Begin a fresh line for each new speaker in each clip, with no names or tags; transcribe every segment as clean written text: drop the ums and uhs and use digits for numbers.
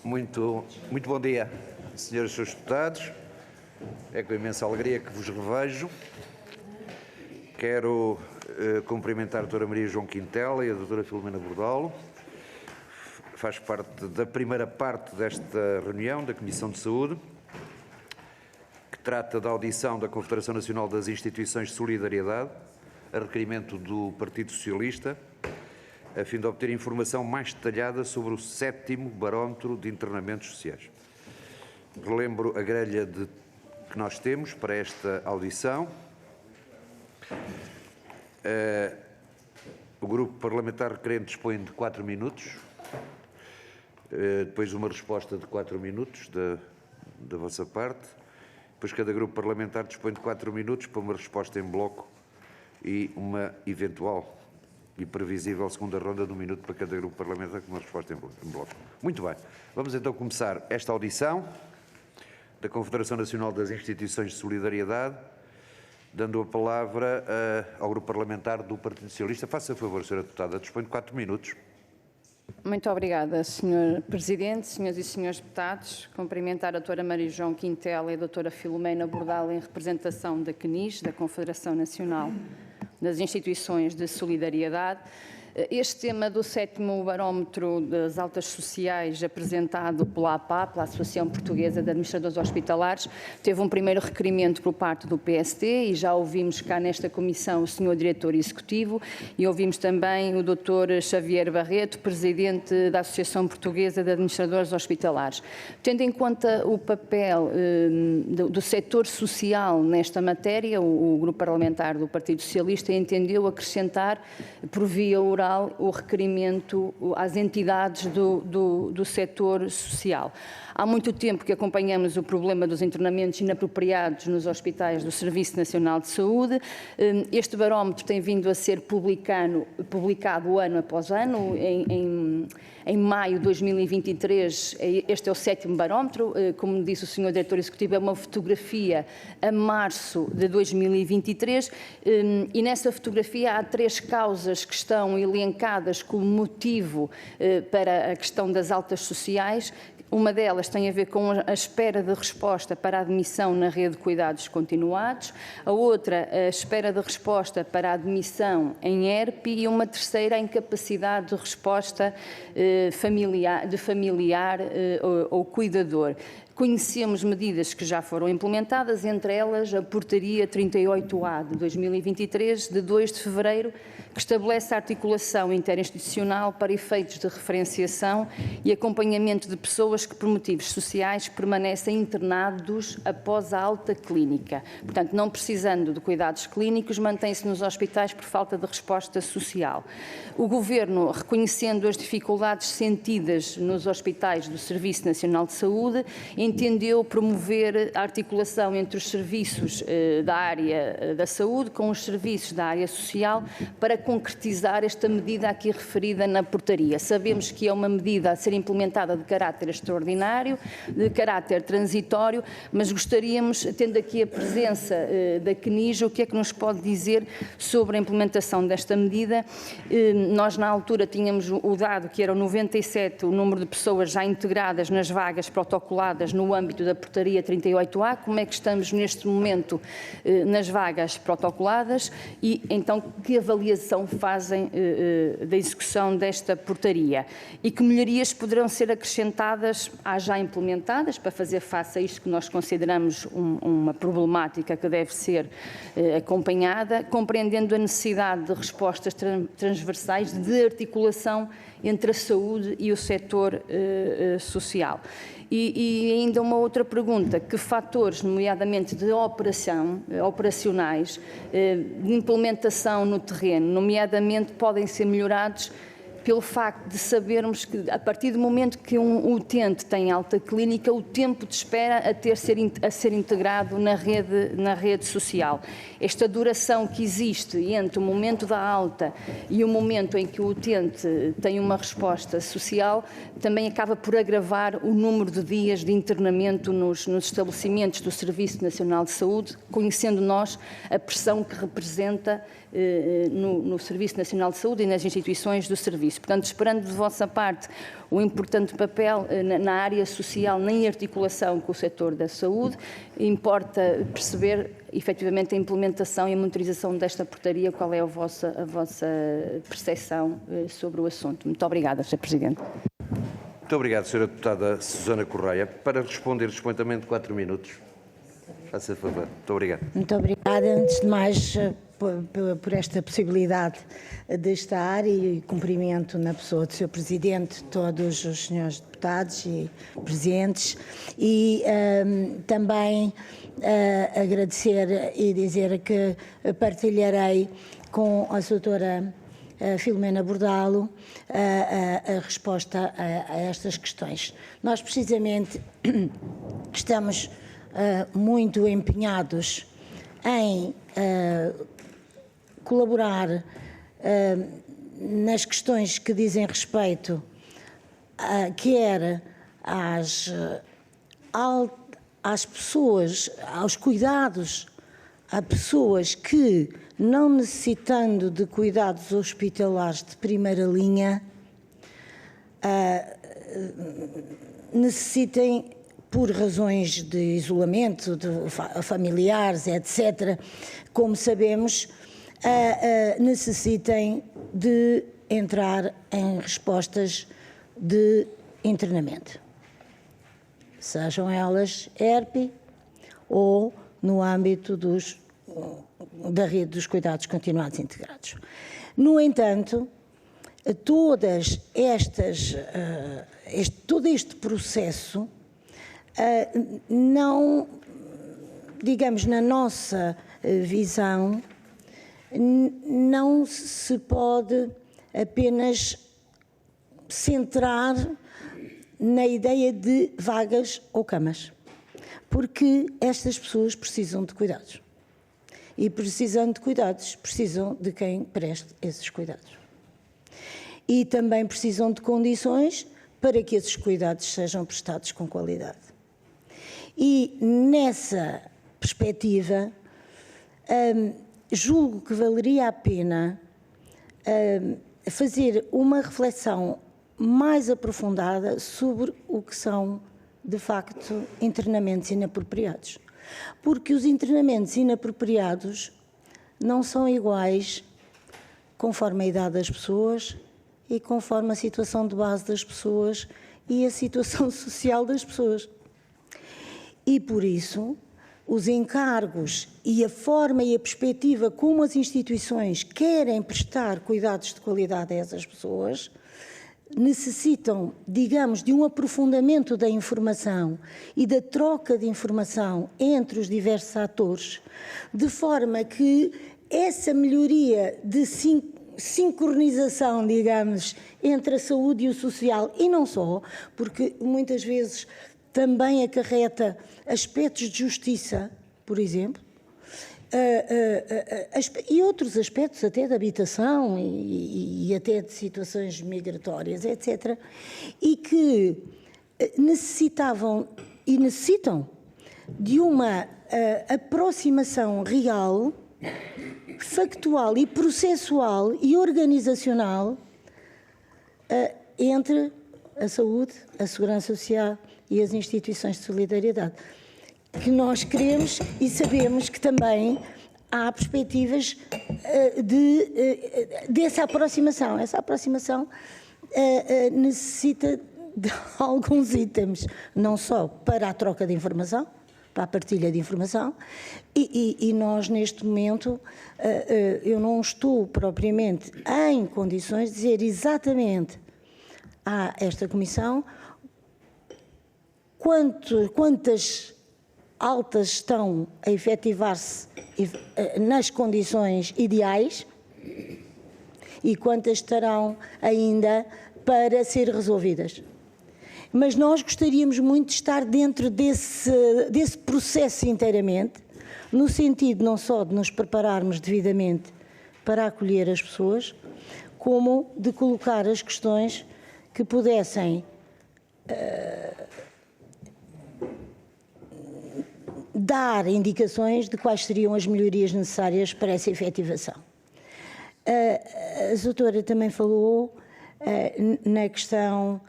Muito bom dia, senhores e senhores deputados. É com imensa alegria que vos revejo. Quero cumprimentar a doutora Maria João Quintela e a doutora Filomena Bordalo. Faz parte da primeira parte desta reunião da Comissão de Saúde, que trata da audição da Confederação Nacional das Instituições de Solidariedade, a requerimento do Partido Socialista, a fim de obter informação mais detalhada sobre o 7º Barómetro de Internamentos Sociais. Relembro a grelha que nós temos para esta audição. O Grupo Parlamentar requerente dispõe de 4 minutos, depois uma resposta de 4 minutos da vossa parte, depois cada Grupo Parlamentar dispõe de 4 minutos para uma resposta em bloco e uma eventual e previsível segunda ronda de 1 minuto para cada Grupo Parlamentar com uma resposta em bloco. Muito bem, vamos então começar esta audição da Confederação Nacional das Instituições de Solidariedade, dando a palavra ao Grupo Parlamentar do Partido Socialista. Faça favor, Sra. Deputada, dispõe de 4 minutos.
Muito obrigada, Sr. Presidente, senhoras e senhores deputados. Cumprimentar a doutora Maria João Quintela e a doutora Filomena Bordalo em representação da CNIS, da Confederação Nacional das Instituições de Solidariedade. Este tema do 7º Barómetro das Altas Sociais, apresentado pela APA, pela Associação Portuguesa de Administradores Hospitalares, teve um primeiro requerimento por parte do PSD e já ouvimos cá nesta comissão o Sr. Diretor Executivo e ouvimos também o Dr. Xavier Barreto, Presidente da Associação Portuguesa de Administradores Hospitalares. Tendo em conta o papel do setor social nesta matéria, o Grupo Parlamentar do Partido Socialista entendeu acrescentar, por via oral, o requerimento às entidades do setor social. Há muito tempo que acompanhamos o problema dos internamentos inapropriados nos hospitais do Serviço Nacional de Saúde. Este barómetro tem vindo a ser publicado ano após ano. Em maio de 2023, este é o 7º barómetro. Como disse o Sr. Diretor Executivo, é uma fotografia a março de 2023 e nessa fotografia há 3 causas que estão elencadas como motivo para a questão das altas sociais. Uma delas tem a ver com a espera de resposta para a admissão na rede de cuidados continuados, a outra a espera de resposta para a admissão em ERP e uma terceira a incapacidade de resposta de familiar ou cuidador. Conhecemos medidas que já foram implementadas, entre elas a Portaria 38A de 2023, de 2 de fevereiro, que estabelece a articulação interinstitucional para efeitos de referenciação e acompanhamento de pessoas que, por motivos sociais, permanecem internados após a alta clínica. Portanto, não precisando de cuidados clínicos, mantém-se nos hospitais por falta de resposta social. O Governo, reconhecendo as dificuldades sentidas nos hospitais do Serviço Nacional de Saúde, entendeu promover a articulação entre os serviços da área da saúde com os serviços da área social para concretizar esta medida aqui referida na portaria. Sabemos que é uma medida a ser implementada de caráter extraordinário, de caráter transitório, mas gostaríamos, tendo aqui a presença da CNIS, o que é que nos pode dizer sobre a implementação desta medida? Nós, na altura, tínhamos o dado que eram 97 o número de pessoas já integradas nas vagas protocoladas no âmbito da Portaria 38A. Como é que estamos neste momento nas vagas protocoladas e, então, que avaliação fazem da execução desta portaria e que melhorias poderão ser acrescentadas às já implementadas para fazer face a isto que nós consideramos uma problemática que deve ser acompanhada, compreendendo a necessidade de respostas transversais de articulação entre a saúde e o setor social. E ainda uma outra pergunta, que fatores, nomeadamente de operacionais, de implementação no terreno, nomeadamente podem ser melhorados pelo facto de sabermos que, a partir do momento que um utente tem alta clínica, o tempo de espera a ser integrado na rede social. Esta duração que existe entre o momento da alta e o momento em que o utente tem uma resposta social também acaba por agravar o número de dias de internamento nos estabelecimentos do Serviço Nacional de Saúde, conhecendo nós a pressão que representa no Serviço Nacional de Saúde e nas instituições do serviço. disso. Portanto, esperando de vossa parte o importante papel na área social, na articulação com o setor da saúde, importa perceber efetivamente a implementação e a monitorização desta portaria, qual é a vossa percepção sobre o assunto. Muito obrigada, Sr. Presidente.
Muito obrigado, Sra. Deputada Susana Correia. Para responder, dispõe-me de 4 minutos. Faça favor. Muito obrigado.
Muito obrigada. Antes de mais, por esta possibilidade de estar e cumprimento na pessoa do Sr. Presidente, todos os senhores deputados e presentes e também agradecer e dizer que partilharei com a doutora Filomena Bordalo a resposta a estas questões. Nós precisamente estamos muito empenhados em colaborar nas questões que dizem respeito quer às pessoas, aos cuidados a pessoas que, não necessitando de cuidados hospitalares de primeira linha, necessitem, por razões de isolamento, de familiares, etc., como sabemos, necessitem de entrar em respostas de internamento, sejam elas ERP ou no âmbito da rede dos cuidados continuados integrados. No entanto, todo este processo não, digamos, na nossa visão, não se pode apenas centrar na ideia de vagas ou camas, porque estas pessoas precisam de cuidados. E precisando de cuidados, precisam de quem preste esses cuidados. E também precisam de condições para que esses cuidados sejam prestados com qualidade. E nessa perspectiva, julgo que valeria a pena fazer uma reflexão mais aprofundada sobre o que são, de facto, internamentos inapropriados. Porque os internamentos inapropriados não são iguais conforme a idade das pessoas e conforme a situação de base das pessoas e a situação social das pessoas. E, por isso, os encargos e a forma e a perspectiva como as instituições querem prestar cuidados de qualidade a essas pessoas necessitam, digamos, de um aprofundamento da informação e da troca de informação entre os diversos atores, de forma que essa melhoria de sincronização, digamos, entre a saúde e o social, e não só, porque muitas vezes também acarreta aspectos de justiça, por exemplo, e outros aspectos até de habitação e até de situações migratórias, etc., e que necessitavam e necessitam de uma aproximação real, factual e processual e organizacional entre a saúde, a segurança social e as instituições de solidariedade, que nós queremos e sabemos que também há perspectivas dessa aproximação. Essa aproximação necessita de alguns itens, não só para a troca de informação, para a partilha de informação, e nós, neste momento, eu não estou propriamente em condições de dizer exatamente a esta Comissão quantas altas estão a efetivar-se nas condições ideais e quantas estarão ainda para ser resolvidas. Mas nós gostaríamos muito de estar dentro desse processo inteiramente, no sentido não só de nos prepararmos devidamente para acolher as pessoas, como de colocar as questões que pudessem dar indicações de quais seriam as melhorias necessárias para essa efetivação. A doutora também falou na questão...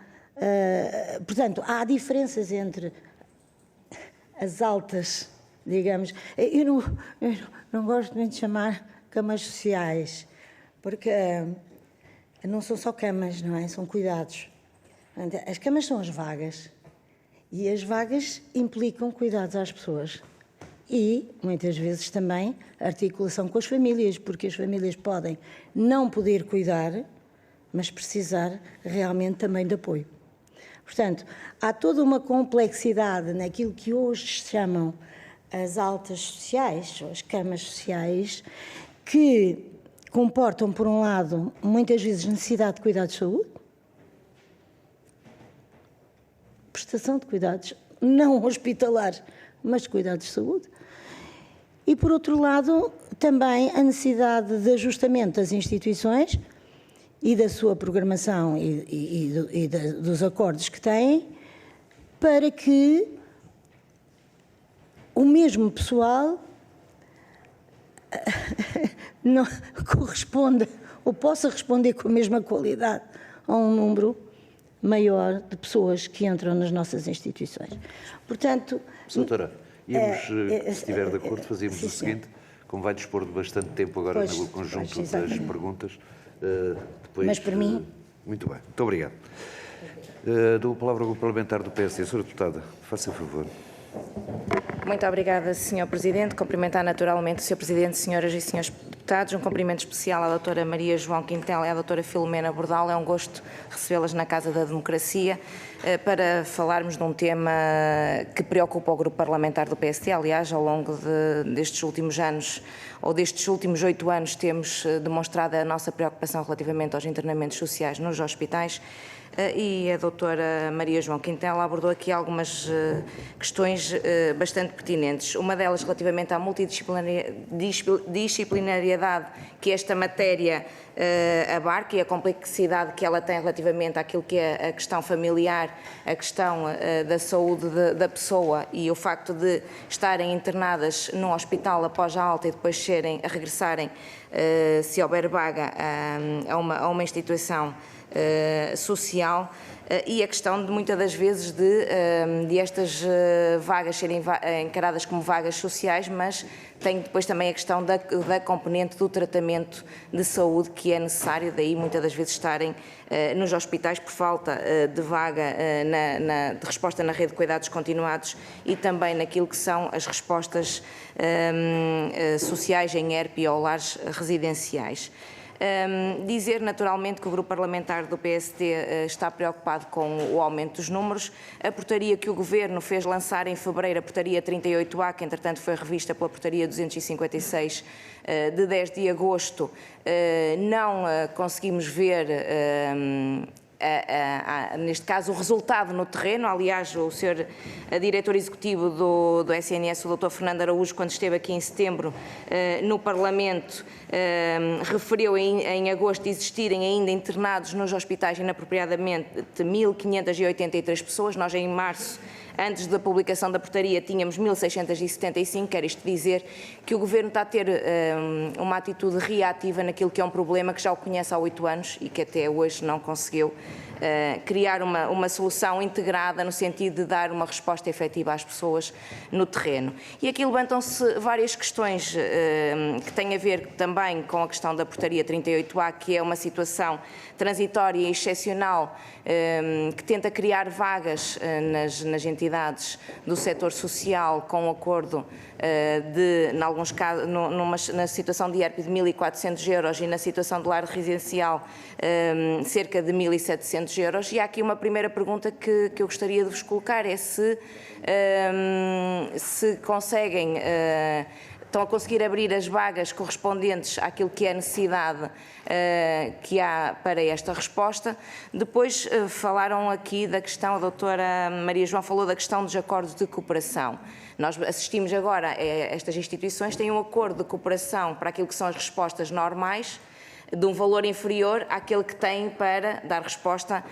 portanto, há diferenças entre as altas, digamos... Eu não gosto muito de chamar camas sociais, porque não são só camas, não é? São cuidados. As camas são as vagas, e as vagas implicam cuidados às pessoas. E, muitas vezes, também articulação com as famílias, porque as famílias podem não poder cuidar, mas precisar realmente também de apoio. Portanto, há toda uma complexidade naquilo que hoje se chamam as altas sociais, ou as camas sociais, que comportam, por um lado, muitas vezes necessidade de cuidados de saúde, prestação de cuidados não hospitalares, mas de cuidados de saúde, e, por outro lado, também a necessidade de ajustamento das instituições e da sua programação e dos acordos que têm, para que o mesmo pessoal não corresponda ou possa responder com a mesma qualidade a um número maior de pessoas que entram nas nossas instituições. Portanto...
Doutora, se estiver de acordo, fazíamos o seguinte, como vai dispor de bastante tempo agora no conjunto das perguntas, depois...
Mas para mim...
Muito bem, muito obrigado. Dou a palavra ao Grupo Parlamentar do PSD. Senhora Deputada, faça favor.
Muito obrigada, Sr. Presidente. Cumprimentar naturalmente o Sr. Presidente, senhoras e senhores deputados. Um cumprimento especial à doutora Maria João Quintela e à doutora Filomena Bordal. É um gosto recebê-las na Casa da Democracia para falarmos de um tema que preocupa o Grupo Parlamentar do PSD. Aliás, ao longo destes últimos anos, ou destes últimos 8 anos, temos demonstrado a nossa preocupação relativamente aos internamentos sociais nos hospitais. E a doutora Maria João Quintela abordou aqui algumas questões bastante pertinentes. Uma delas relativamente à multidisciplinariedade que esta matéria abarca e a complexidade que ela tem relativamente àquilo que é a questão familiar, a questão da saúde da pessoa e o facto de estarem internadas num hospital após a alta e depois regressarem, se houber vaga, a uma instituição social, e a questão de muitas das vezes de estas vagas serem encaradas como vagas sociais, mas tem depois também a questão da componente do tratamento de saúde que é necessário, daí muitas das vezes estarem nos hospitais por falta de vaga de resposta na rede de cuidados continuados e também naquilo que são as respostas sociais em ERP ou lares residenciais. Dizer naturalmente que o Grupo Parlamentar do PSD está preocupado com o aumento dos números. A portaria que o Governo fez lançar em fevereiro, a portaria 38A, que entretanto foi revista pela portaria 256 de 10 de agosto, não conseguimos ver... neste caso, o resultado no terreno. Aliás, o Sr. Diretor Executivo do SNS, o Dr. Fernando Araújo, quando esteve aqui em setembro no Parlamento, referiu em agosto existirem ainda internados nos hospitais inapropriadamente 1.583 pessoas. Nós, em março, antes da publicação da portaria, tínhamos 1.675, quer isto dizer que o Governo está a ter uma atitude reativa naquilo que é um problema que já o conhece há 8 anos e que até hoje não conseguiu criar uma solução integrada no sentido de dar uma resposta efetiva às pessoas no terreno. E aqui levantam-se várias questões que têm a ver também com a questão da portaria 38A, que é uma situação transitória e excepcional que tenta criar vagas nas entidades do setor social com um acordo em alguns casos, na situação de ERP de 1.400 euros e na situação de lar residencial cerca de 1.700 euros. E há aqui uma primeira pergunta que eu gostaria de vos colocar, é se conseguem... estão a conseguir abrir as vagas correspondentes àquilo que é a necessidade que há para esta resposta. Depois falaram aqui da questão, a doutora Maria João falou da questão dos acordos de cooperação. Nós assistimos agora a estas instituições têm um acordo de cooperação para aquilo que são as respostas normais, de um valor inferior àquele que têm para dar resposta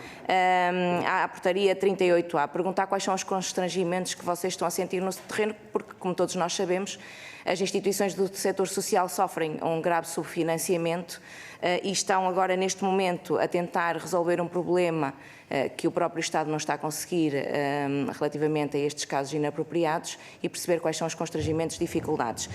à portaria 38A. Perguntar quais são os constrangimentos que vocês estão a sentir no terreno, porque, como todos nós sabemos, as instituições do setor social sofrem um grave subfinanciamento e estão agora, neste momento, a tentar resolver um problema que o próprio Estado não está a conseguir relativamente a estes casos inapropriados e perceber quais são os constrangimentos e dificuldades.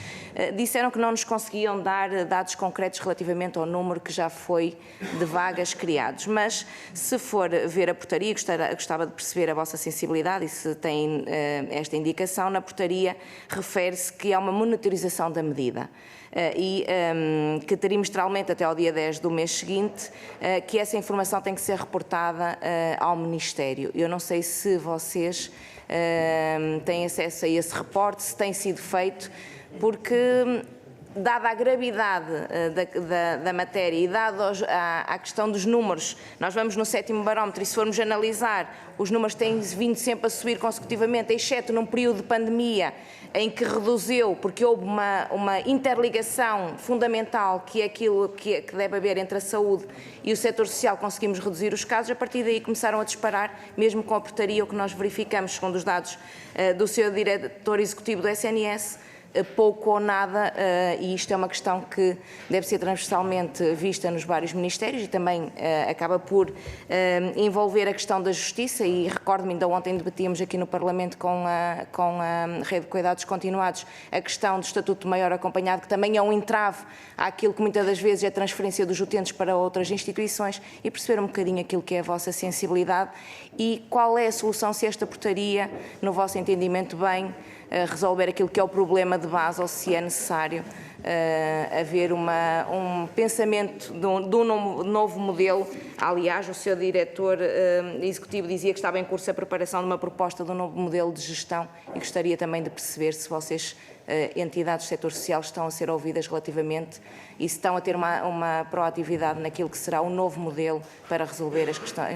Disseram que não nos conseguiam dar dados concretos relativamente ao número que já foi de vagas criados, mas se for ver a portaria, gostava de perceber a vossa sensibilidade e se tem esta indicação, na portaria refere-se que há uma monitorização da medida. E que trimestralmente até ao dia 10 do mês seguinte, que essa informação tem que ser reportada ao Ministério. Eu não sei se vocês têm acesso a esse reporte, se tem sido feito, porque dada a gravidade da matéria e dado a questão dos números, nós vamos no 7º barómetro e se formos analisar, os números têm vindo sempre a subir consecutivamente, exceto num período de pandemia em que reduziu, porque houve uma interligação fundamental, que é aquilo que deve haver entre a saúde e o setor social, conseguimos reduzir os casos, a partir daí começaram a disparar, mesmo com a portaria, o que nós verificamos, segundo os dados do seu diretor executivo do SNS, pouco ou nada, e isto é uma questão que deve ser transversalmente vista nos vários ministérios e também acaba por envolver a questão da justiça, e recordo-me, ainda ontem debatíamos aqui no Parlamento com a Rede de Cuidados Continuados a questão do Estatuto de Maior Acompanhado, que também é um entrave àquilo que muitas das vezes é a transferência dos utentes para outras instituições, e perceber um bocadinho aquilo que é a vossa sensibilidade e qual é a solução, se esta portaria, no vosso entendimento, bem resolver aquilo que é o problema de base, ou se é necessário haver um pensamento de um novo modelo. Aliás, o seu diretor executivo dizia que estava em curso a preparação de uma proposta de um novo modelo de gestão, e gostaria também de perceber se vocês, entidades do setor social, estão a ser ouvidas relativamente e se estão a ter uma proatividade naquilo que será o novo modelo para resolver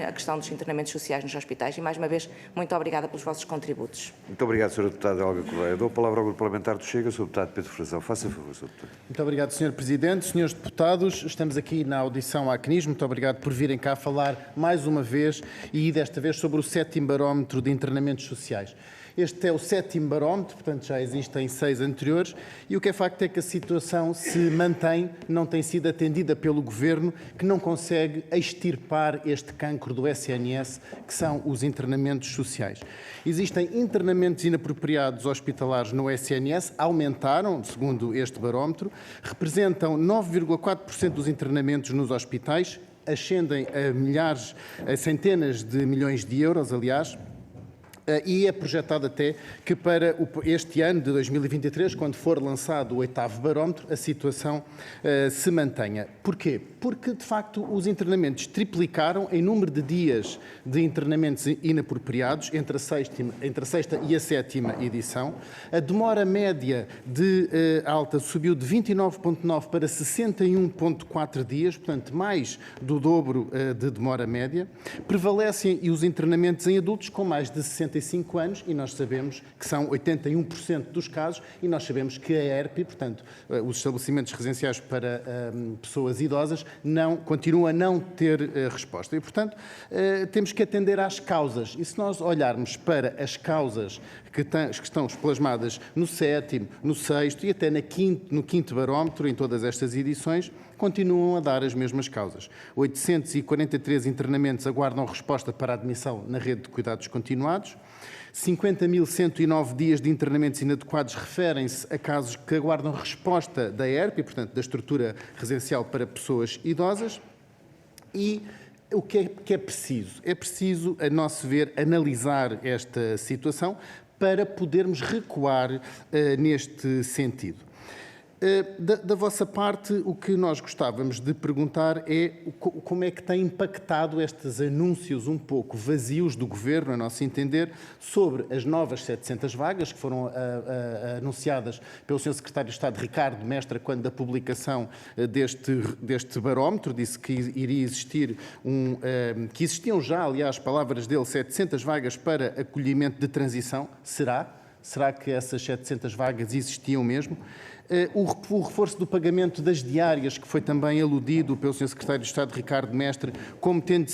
a questão dos internamentos sociais nos hospitais. E, mais uma vez, muito obrigada pelos vossos contributos.
Muito obrigado, Sra. Deputada Olga Correia. Dou a palavra ao Grupo Parlamentar do Chega, Sr. Deputado Pedro Frazão. Faça favor, Sr. Deputado.
Muito obrigado, Sr. Presidente. Senhores deputados, estamos aqui na audição à CNIS. Muito obrigado por virem cá falar mais uma vez, e desta vez sobre o 7º barómetro de internamentos sociais. Este é o 7º barómetro, portanto já existem 6 anteriores, e o que é facto é que a situação se mantém, não tem sido atendida pelo Governo, que não consegue extirpar este cancro do SNS, que são os internamentos sociais. Existem internamentos inapropriados hospitalares no SNS, aumentaram, segundo este barómetro, representam 9,4% dos internamentos nos hospitais, ascendem a centenas de milhões de euros, aliás, e é projetado até que para este ano de 2023, quando for lançado o 8º barómetro, a situação se mantenha. Porquê? Porque, de facto, os internamentos triplicaram em número de dias de internamentos inapropriados entre a sexta e a 7ª edição. A demora média de alta subiu de 29,9 para 61,4 dias, portanto, mais do dobro de demora média. Prevalecem os internamentos em adultos com mais de 65 anos, e nós sabemos que são 81% dos casos, e nós sabemos que a ERP, portanto, os estabelecimentos residenciais para pessoas idosas, continuam a não ter resposta. E, portanto, temos que atender às causas. E se nós olharmos para as causas que estão plasmadas no 7º, no 6º e até no 5º barómetro, em todas estas edições, continuam a dar as mesmas causas. 843 internamentos aguardam resposta para a admissão na rede de cuidados continuados. 50.109 dias de internamentos inadequados referem-se a casos que aguardam resposta da ERP, portanto, da estrutura residencial para pessoas idosas. E o que é preciso? É preciso, a nosso ver, analisar esta situação para podermos recuar neste sentido. Da vossa parte, o que nós gostávamos de perguntar é como é que tem impactado estes anúncios um pouco vazios do Governo, a nosso entender, sobre as novas 700 vagas que foram anunciadas pelo Sr. Secretário de Estado Ricardo Mestre, quando da publicação deste barómetro, disse que iria existir que existiam já, aliás, palavras dele, 700 vagas para acolhimento de transição. Será que essas 700 vagas existiam mesmo? O reforço do pagamento das diárias, que foi também aludido pelo Sr. Secretário de Estado Ricardo Mestre, como tendo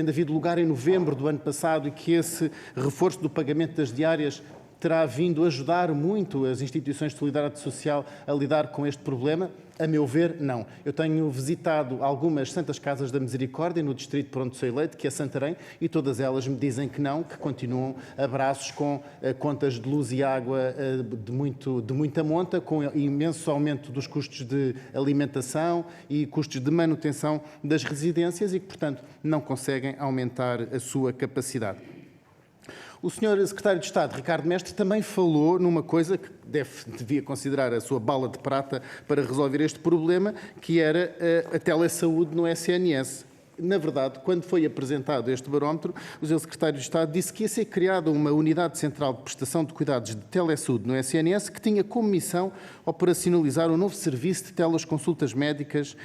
havido lugar em novembro do ano passado, e que esse reforço do pagamento das diárias terá vindo ajudar muito as instituições de solidariedade social a lidar com este problema? A meu ver, não. Eu tenho visitado algumas Santas Casas da Misericórdia no distrito por onde sou eleito, que é Santarém, e todas elas me dizem que não, que continuam a braços com contas de luz e água de muita monta, com imenso aumento dos custos de alimentação e custos de manutenção das residências e que, portanto, não conseguem aumentar a sua capacidade. O Sr. Secretário de Estado, Ricardo Mestre, também falou numa coisa que devia considerar a sua bala de prata para resolver este problema, que era a telesaúde no SNS. Na verdade, quando foi apresentado este barómetro, o Sr. Secretário de Estado disse que ia ser criada uma unidade central de prestação de cuidados de telesaúde no SNS que tinha como missão operacionalizar um novo serviço de teleconsultas médicas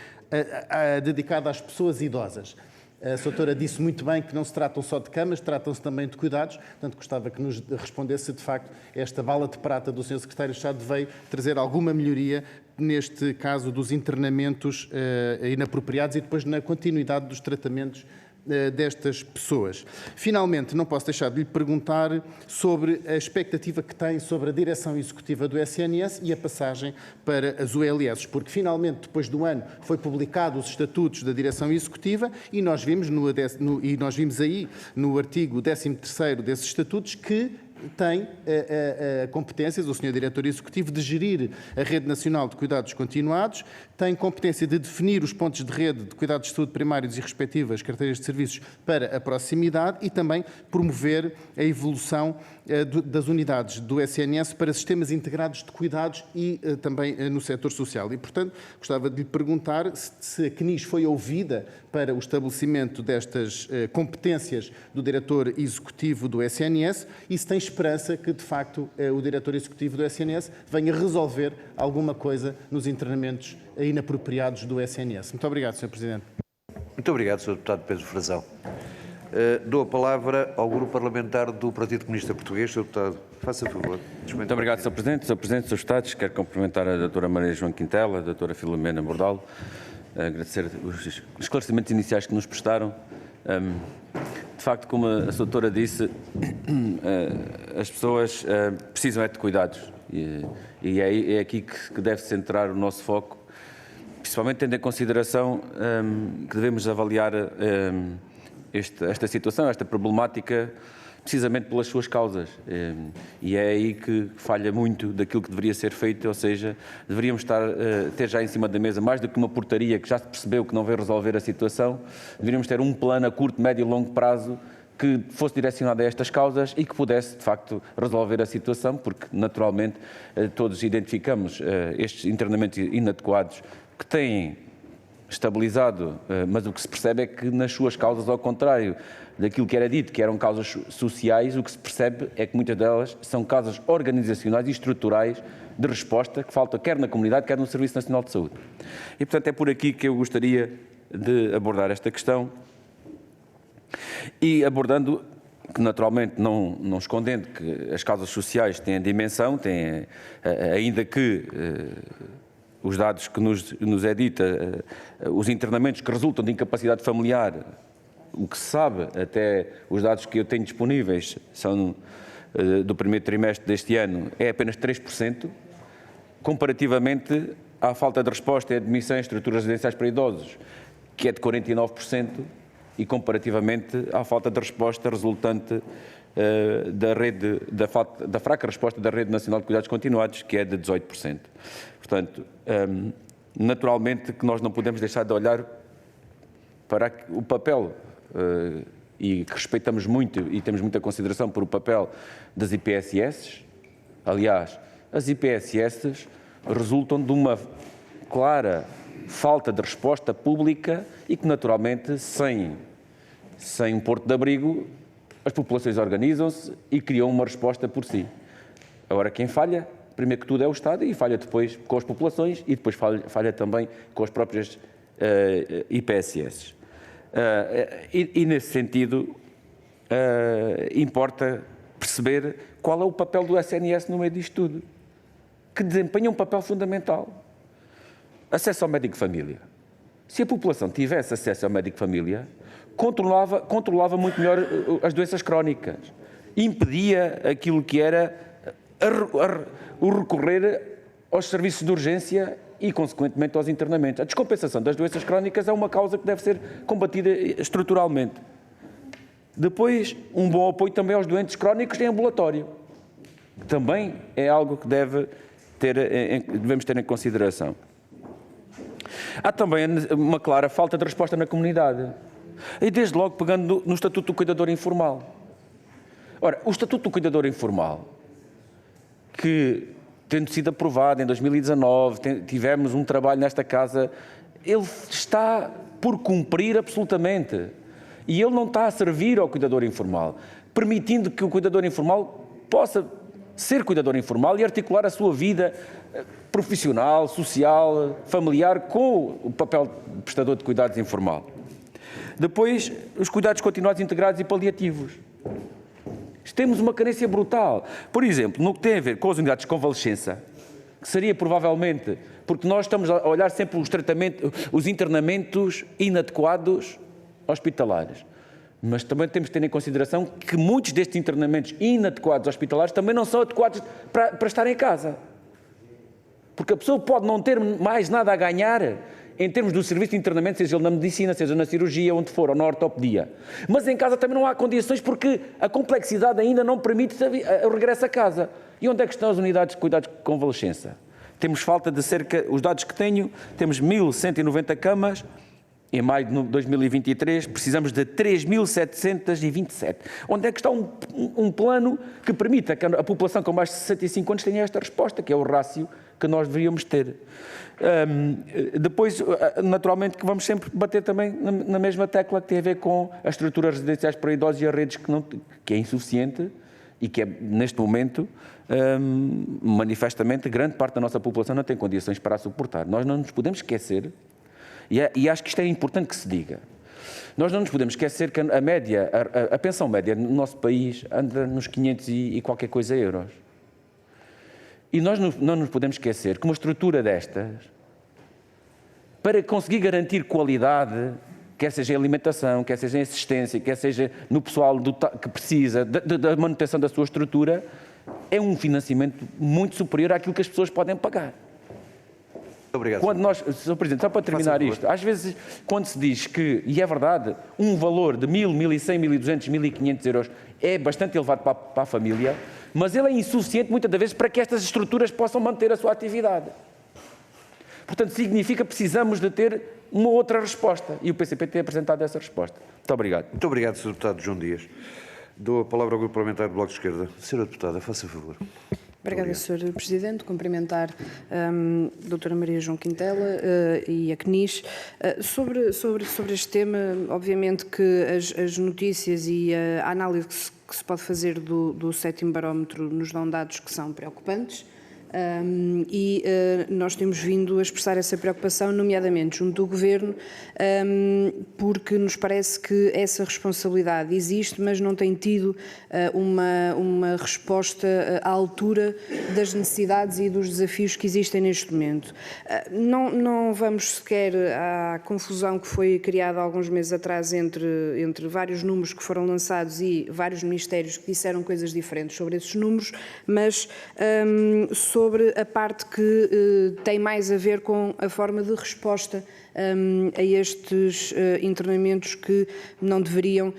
dedicado às pessoas idosas. A doutora disse muito bem que não se tratam só de camas, tratam-se também de cuidados, portanto gostava que nos respondesse se de facto esta bala de prata do Sr. Secretário de Estado veio trazer alguma melhoria neste caso dos internamentos inapropriados e depois na continuidade dos tratamentos destas pessoas. Finalmente, não posso deixar de lhe perguntar sobre a expectativa que tem sobre a direção executiva do SNS e a passagem para as ULS, porque finalmente, depois do ano, foi publicado os estatutos da direção executiva e nós vimos aí no artigo 13º desses estatutos que tem competências, o Sr. Diretor Executivo, de gerir a Rede Nacional de Cuidados Continuados, tem competência de definir os pontos de rede de cuidados de saúde primários e respectivas carteiras de serviços para a proximidade e também promover a evolução das unidades do SNS para sistemas integrados de cuidados e também no setor social. E, portanto, gostava de lhe perguntar se a CNIS foi ouvida para o estabelecimento destas competências do Diretor Executivo do SNS e se tem esperança que, de facto, o Diretor Executivo do SNS venha resolver alguma coisa nos internamentos inapropriados do SNS. Muito obrigado, Sr. Presidente.
Muito obrigado, Sr. Deputado Pedro Frazão. Dou a palavra ao Grupo Parlamentar do Partido Comunista Português. Sr. Deputado, faça favor.
Muito obrigado, Sr. Presidente. Sr. Presidente, Srs. Deputados, quero cumprimentar a doutora Maria João Quintela, a doutora Filomena Bordalo, agradecer os esclarecimentos iniciais que nos prestaram. De facto, como a doutora disse, as pessoas precisam de cuidados e é aqui que deve centrar o nosso foco, principalmente tendo em consideração que devemos avaliar esta situação, esta problemática, precisamente pelas suas causas. E é aí que falha muito daquilo que deveria ser feito, ou seja, deveríamos ter já em cima da mesa, mais do que uma portaria que já se percebeu que não veio resolver a situação, deveríamos ter um plano a curto, médio e longo prazo que fosse direcionado a estas causas e que pudesse, de facto, resolver a situação, porque, naturalmente, todos identificamos estes internamentos inadequados que têm estabilizado, mas o que se percebe é que nas suas causas, ao contrário daquilo que era dito, que eram causas sociais, o que se percebe é que muitas delas são causas organizacionais e estruturais de resposta que falta quer na comunidade, quer no Serviço Nacional de Saúde. E, portanto, é por aqui que eu gostaria de abordar esta questão e abordando que, naturalmente, não escondendo que as causas sociais têm a dimensão, ainda que os dados que nos é dita, os internamentos que resultam de incapacidade familiar, o que se sabe, até os dados que eu tenho disponíveis são do primeiro trimestre deste ano, é apenas 3%, comparativamente à falta de resposta e admissão em estruturas residenciais para idosos, que é de 49%, e comparativamente à falta de resposta resultante da fraca resposta da Rede Nacional de Cuidados Continuados, que é de 18%. Portanto, naturalmente que nós não podemos deixar de olhar para o papel, e que respeitamos muito e temos muita consideração por o papel das IPSS. Aliás, as IPSS resultam de uma clara falta de resposta pública e que, naturalmente, sem um porto de abrigo, as populações organizam-se e criam uma resposta por si. Agora, quem falha, primeiro que tudo, é o Estado e falha depois com as populações e depois falha também com as próprias IPSS. E nesse sentido, importa perceber qual é o papel do SNS no meio disto tudo, que desempenha um papel fundamental. Acesso ao médico de família. Se a população tivesse acesso ao médico de família, controlava muito melhor as doenças crónicas, impedia aquilo que era o recorrer aos serviços de urgência e, consequentemente, aos internamentos. A descompensação das doenças crónicas é uma causa que deve ser combatida estruturalmente. Depois, um bom apoio também aos doentes crónicos em ambulatório. Também é algo que devemos ter em consideração. Há também uma clara falta de resposta na comunidade. E desde logo pegando no Estatuto do Cuidador Informal. Ora, o Estatuto do Cuidador Informal, que, tendo sido aprovado em 2019, tivemos um trabalho nesta casa, ele está por cumprir absolutamente. E ele não está a servir ao cuidador informal, permitindo que o cuidador informal possa ser cuidador informal e articular a sua vida profissional, social, familiar com o papel de prestador de cuidados informal. Depois, os cuidados continuados, integrados e paliativos. Temos uma carência brutal. Por exemplo, no que tem a ver com as unidades de convalescença, que seria provavelmente, porque nós estamos a olhar sempre os internamentos inadequados hospitalares. Mas também temos que ter em consideração que muitos destes internamentos inadequados hospitalares também não são adequados para estar em casa. Porque a pessoa pode não ter mais nada a ganhar em termos do serviço de internamento, seja ele na medicina, seja na cirurgia, onde for, ou na ortopedia. Mas em casa também não há condições porque a complexidade ainda não permite o regresso a casa. E onde é que estão as unidades de cuidados de convalescença? Temos falta de os dados que tenho, temos 1.190 camas. Em maio de 2023, precisamos de 3.727. Onde é que está um plano que permita que a população com mais de 65 anos tenha esta resposta, que é o rácio que nós deveríamos ter? Depois, naturalmente, que vamos sempre bater também na mesma tecla que tem a ver com as estruturas residenciais para idosos e as redes que é insuficiente e que é, neste momento, manifestamente, grande parte da nossa população não tem condições para a suportar. Nós não nos podemos esquecer. E acho que isto é importante que se diga. Nós não nos podemos esquecer que a pensão média no nosso país anda nos 500 e qualquer coisa euros. E nós não nos podemos esquecer que uma estrutura destas, para conseguir garantir qualidade, quer seja em alimentação, quer seja em assistência, quer seja no pessoal que precisa da manutenção da sua estrutura, é um financiamento muito superior àquilo que as pessoas podem pagar.
Obrigado.
Quando Sr. Presidente, só para terminar isto, às vezes quando se diz que, e é verdade, um valor de 1.000, 1.100, 1.200, 1.500 euros é bastante elevado para a família, mas ele é insuficiente muitas das vezes para que estas estruturas possam manter a sua atividade. Portanto, significa que precisamos de ter uma outra resposta e o PCP tem apresentado essa resposta. Muito obrigado.
Muito obrigado, Sr. Deputado João Dias. Dou a palavra ao Grupo Parlamentar do Bloco de Esquerda. Sra. Deputada, faça favor.
Obrigada, Sr. Presidente. Cumprimentar a doutora Maria João Quintela e a CNIS. Sobre este tema, obviamente que as notícias e a análise que se pode fazer do 7º barómetro nos dão dados que são preocupantes. Nós temos vindo a expressar essa preocupação, nomeadamente junto do Governo, porque nos parece que essa responsabilidade existe, mas não tem tido uma resposta à altura das necessidades e dos desafios que existem neste momento. Não vamos sequer à confusão que foi criada há alguns meses atrás entre vários números que foram lançados e vários ministérios que disseram coisas diferentes sobre esses números, mas sobre a parte que tem mais a ver com a forma de resposta a estes internamentos que não deveriam,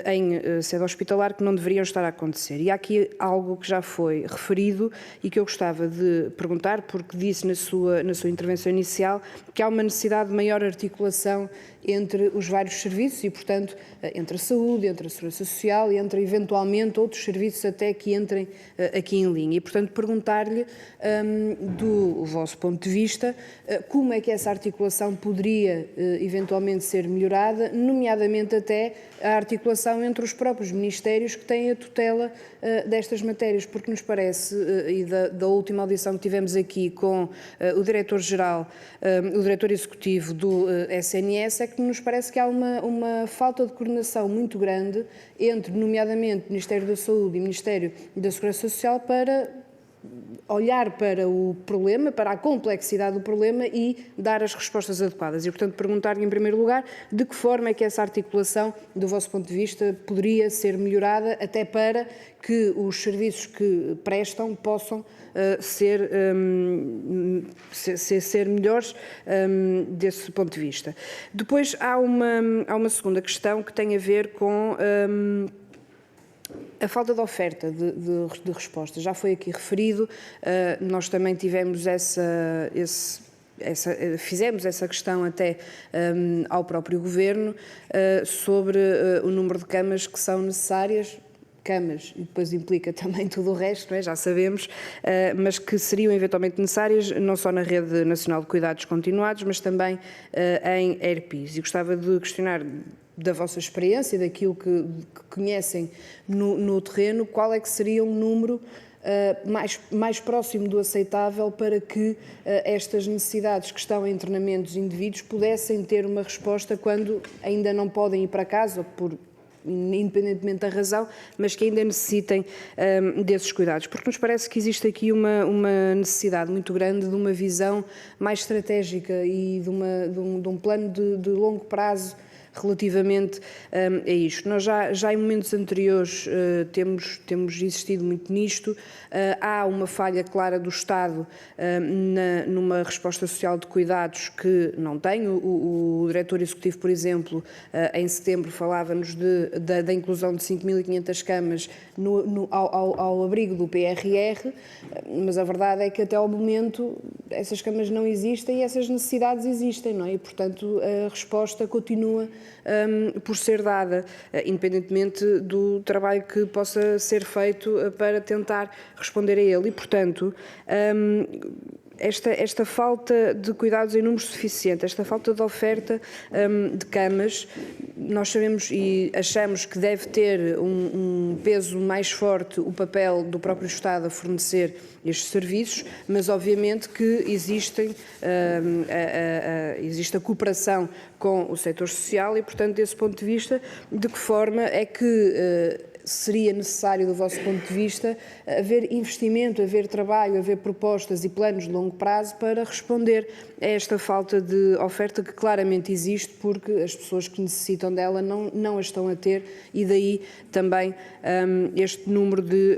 em sede hospitalar, que não deveriam estar a acontecer. E há aqui algo que já foi referido e que eu gostava de perguntar, porque disse na sua intervenção inicial que há uma necessidade de maior articulação entre os vários serviços e, portanto, entre a saúde, entre a segurança social e entre, eventualmente, outros serviços até que entrem aqui em linha. E, portanto, perguntar-lhe, do vosso ponto de vista, como é que essa articulação poderia, eventualmente, ser melhorada, nomeadamente até a articulação entre os próprios ministérios que têm a tutela destas matérias, porque nos parece, e da última audição que tivemos aqui com o Diretor-Geral, o Diretor Executivo do SNS, é que nos parece que há uma falta de coordenação muito grande entre, nomeadamente, o Ministério da Saúde e o Ministério da Segurança Social para olhar para o problema, para a complexidade do problema e dar as respostas adequadas. E, portanto, perguntar-lhe, em primeiro lugar, de que forma é que essa articulação, do vosso ponto de vista, poderia ser melhorada, até para que os serviços que prestam possam ser melhores desse ponto de vista. Depois, há uma segunda questão que tem a ver com a falta de oferta de respostas. Já foi aqui referido, nós também tivemos fizemos essa questão até ao próprio Governo sobre o número de camas que são necessárias, camas, e depois implica também tudo o resto, não é? Já sabemos, mas que seriam eventualmente necessárias, não só na Rede Nacional de Cuidados Continuados, mas também em ERPIs. E gostava de questionar, da vossa experiência, daquilo que conhecem no terreno, qual é que seria um número mais próximo do aceitável para que estas necessidades que estão em internamentos de indivíduos pudessem ter uma resposta quando ainda não podem ir para casa, independentemente da razão, mas que ainda necessitem desses cuidados. Porque nos parece que existe aqui uma necessidade muito grande de uma visão mais estratégica e de um plano de longo prazo relativamente a isto. Nós já em momentos anteriores temos insistido muito nisto. Há uma falha clara do Estado numa resposta social de cuidados que não tem. O diretor executivo, por exemplo, em setembro falava-nos da inclusão de 5.500 camas ao abrigo do PRR, mas a verdade é que até ao momento essas camas não existem e essas necessidades existem, não é? E, portanto, a resposta continua por ser dada, independentemente do trabalho que possa ser feito para tentar responder a ele. E, portanto, esta falta de cuidados em número suficiente, esta falta de oferta de camas, nós sabemos e achamos que deve ter um peso mais forte o papel do próprio Estado a fornecer estes serviços, mas obviamente que existe a cooperação com o setor social e, portanto, desse ponto de vista, de que forma é que seria necessário, do vosso ponto de vista, haver investimento, haver trabalho, haver propostas e planos de longo prazo para responder a esta falta de oferta que claramente existe, porque as pessoas que necessitam dela não a estão a ter, e daí também este número de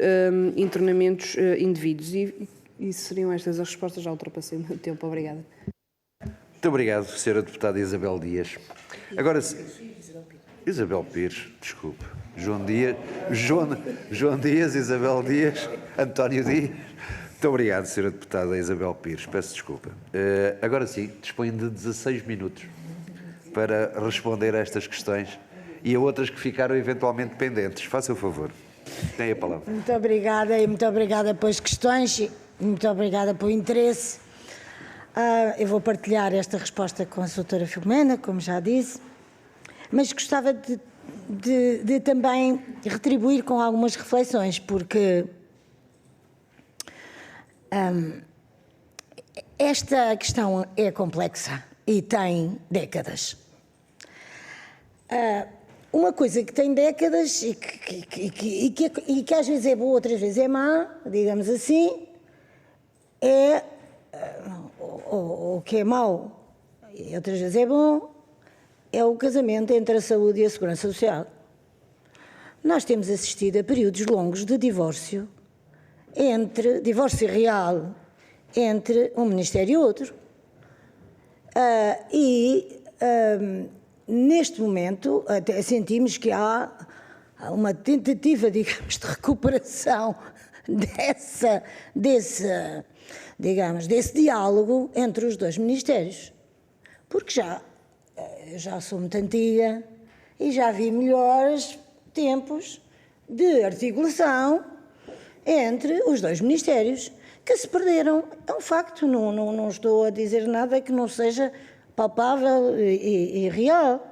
internamentos indevidos. E seriam estas as respostas, já ultrapassei o meu tempo. Obrigada.
Muito obrigado, Sra. Deputada Isabel Dias. Agora, Isabel Pires, desculpe. João Dias, Isabel Dias, António Dias. Muito obrigado, Sra. Deputada Isabel Pires. Peço desculpa. Agora sim, dispõe de 16 minutos para responder a estas questões e a outras que ficaram eventualmente pendentes. Faça o favor. Tem a palavra.
Muito obrigada e muito obrigada pelas questões e muito obrigada pelo interesse. Eu vou partilhar esta resposta com a doutora Filomena, como já disse, mas gostava de também retribuir com algumas reflexões, porque esta questão é complexa e tem décadas. Uma coisa que tem décadas e que às vezes é boa, outras vezes é má, digamos assim, é o que é mau e outras vezes é bom, é o casamento entre a saúde e a segurança social. Nós temos assistido a períodos longos de divórcio real entre um Ministério e outro. Neste momento, até sentimos que há uma tentativa, digamos, de recuperação desse diálogo entre os dois ministérios. Porque já sou muito antiga e já vi melhores tempos de articulação entre os dois ministérios que se perderam. É um facto, não estou a dizer nada que não seja palpável e real.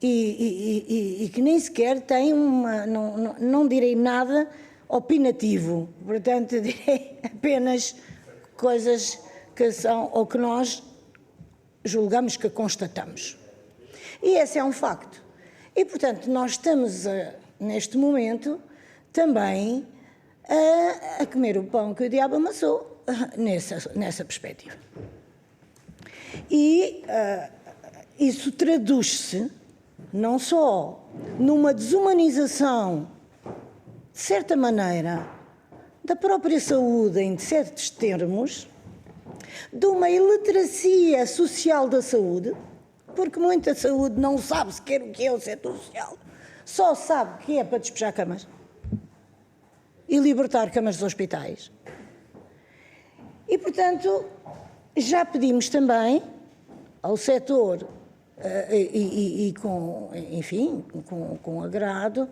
E que nem sequer tem não direi nada opinativo, portanto direi apenas coisas que são, ou que nós julgamos que constatamos. E esse é um facto. E, portanto, nós estamos, neste momento, também a comer o pão que o diabo amassou nessa perspectiva. E isso traduz-se não só numa desumanização, de certa maneira, da própria saúde em certos termos, de uma iliteracia social da saúde, porque muita saúde não sabe sequer o que é o setor social, só sabe que é para despejar camas e libertar camas dos hospitais. E, portanto, já pedimos também ao setor, com agrado,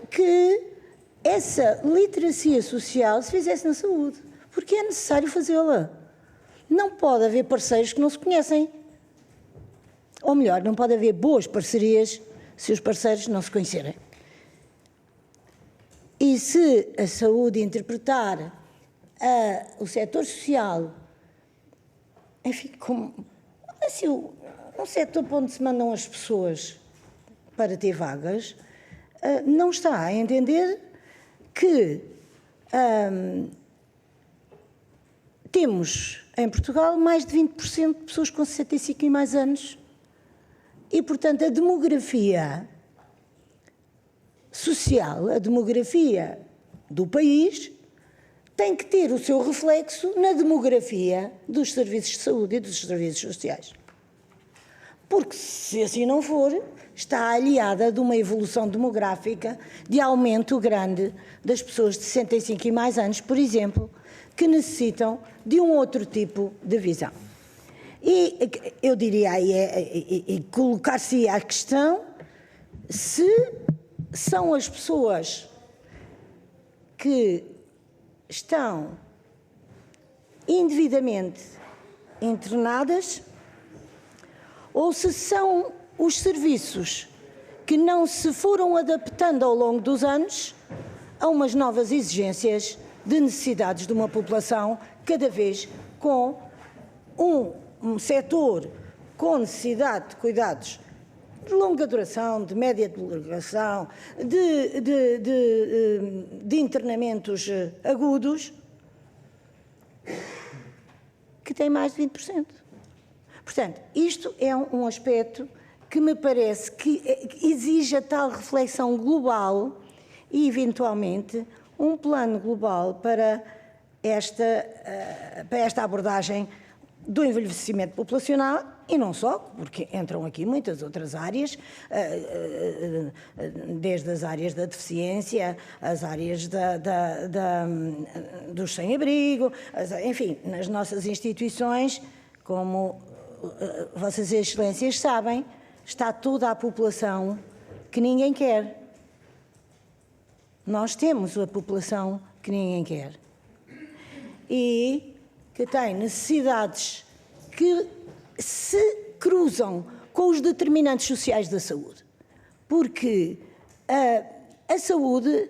que essa literacia social se fizesse na saúde, porque é necessário fazê-la. Não pode haver parceiros que não se conhecem. Ou melhor, não pode haver boas parcerias se os parceiros não se conhecerem. E se a saúde interpretar o setor social, enfim, como assim, um setor para onde se mandam as pessoas para ter vagas, não está a entender que temos em Portugal mais de 20% de pessoas com 65 e mais anos. E, portanto, a demografia social, a demografia do país, tem que ter o seu reflexo na demografia dos serviços de saúde e dos serviços sociais. Porque, se assim não for, está aliada de uma evolução demográfica de aumento grande das pessoas de 65 e mais anos, por exemplo, que necessitam de um outro tipo de visão. E eu diria aí, colocar-se a questão se são as pessoas que estão indevidamente internadas ou se são os serviços que não se foram adaptando ao longo dos anos a umas novas exigências de necessidades de uma população cada vez com um setor com necessidade de cuidados de longa duração, de média duração, de internamentos agudos, que tem mais de 20%. Portanto, isto é um aspecto que me parece que exige a tal reflexão global e, eventualmente, um plano global para esta abordagem do envelhecimento populacional e não só, porque entram aqui muitas outras áreas, desde as áreas da deficiência, as áreas dos sem-abrigo, enfim, nas nossas instituições, como Vossas Excelências sabem, está toda a população que ninguém quer. Nós temos a população que ninguém quer. E que tem necessidades que se cruzam com os determinantes sociais da saúde. Porque a saúde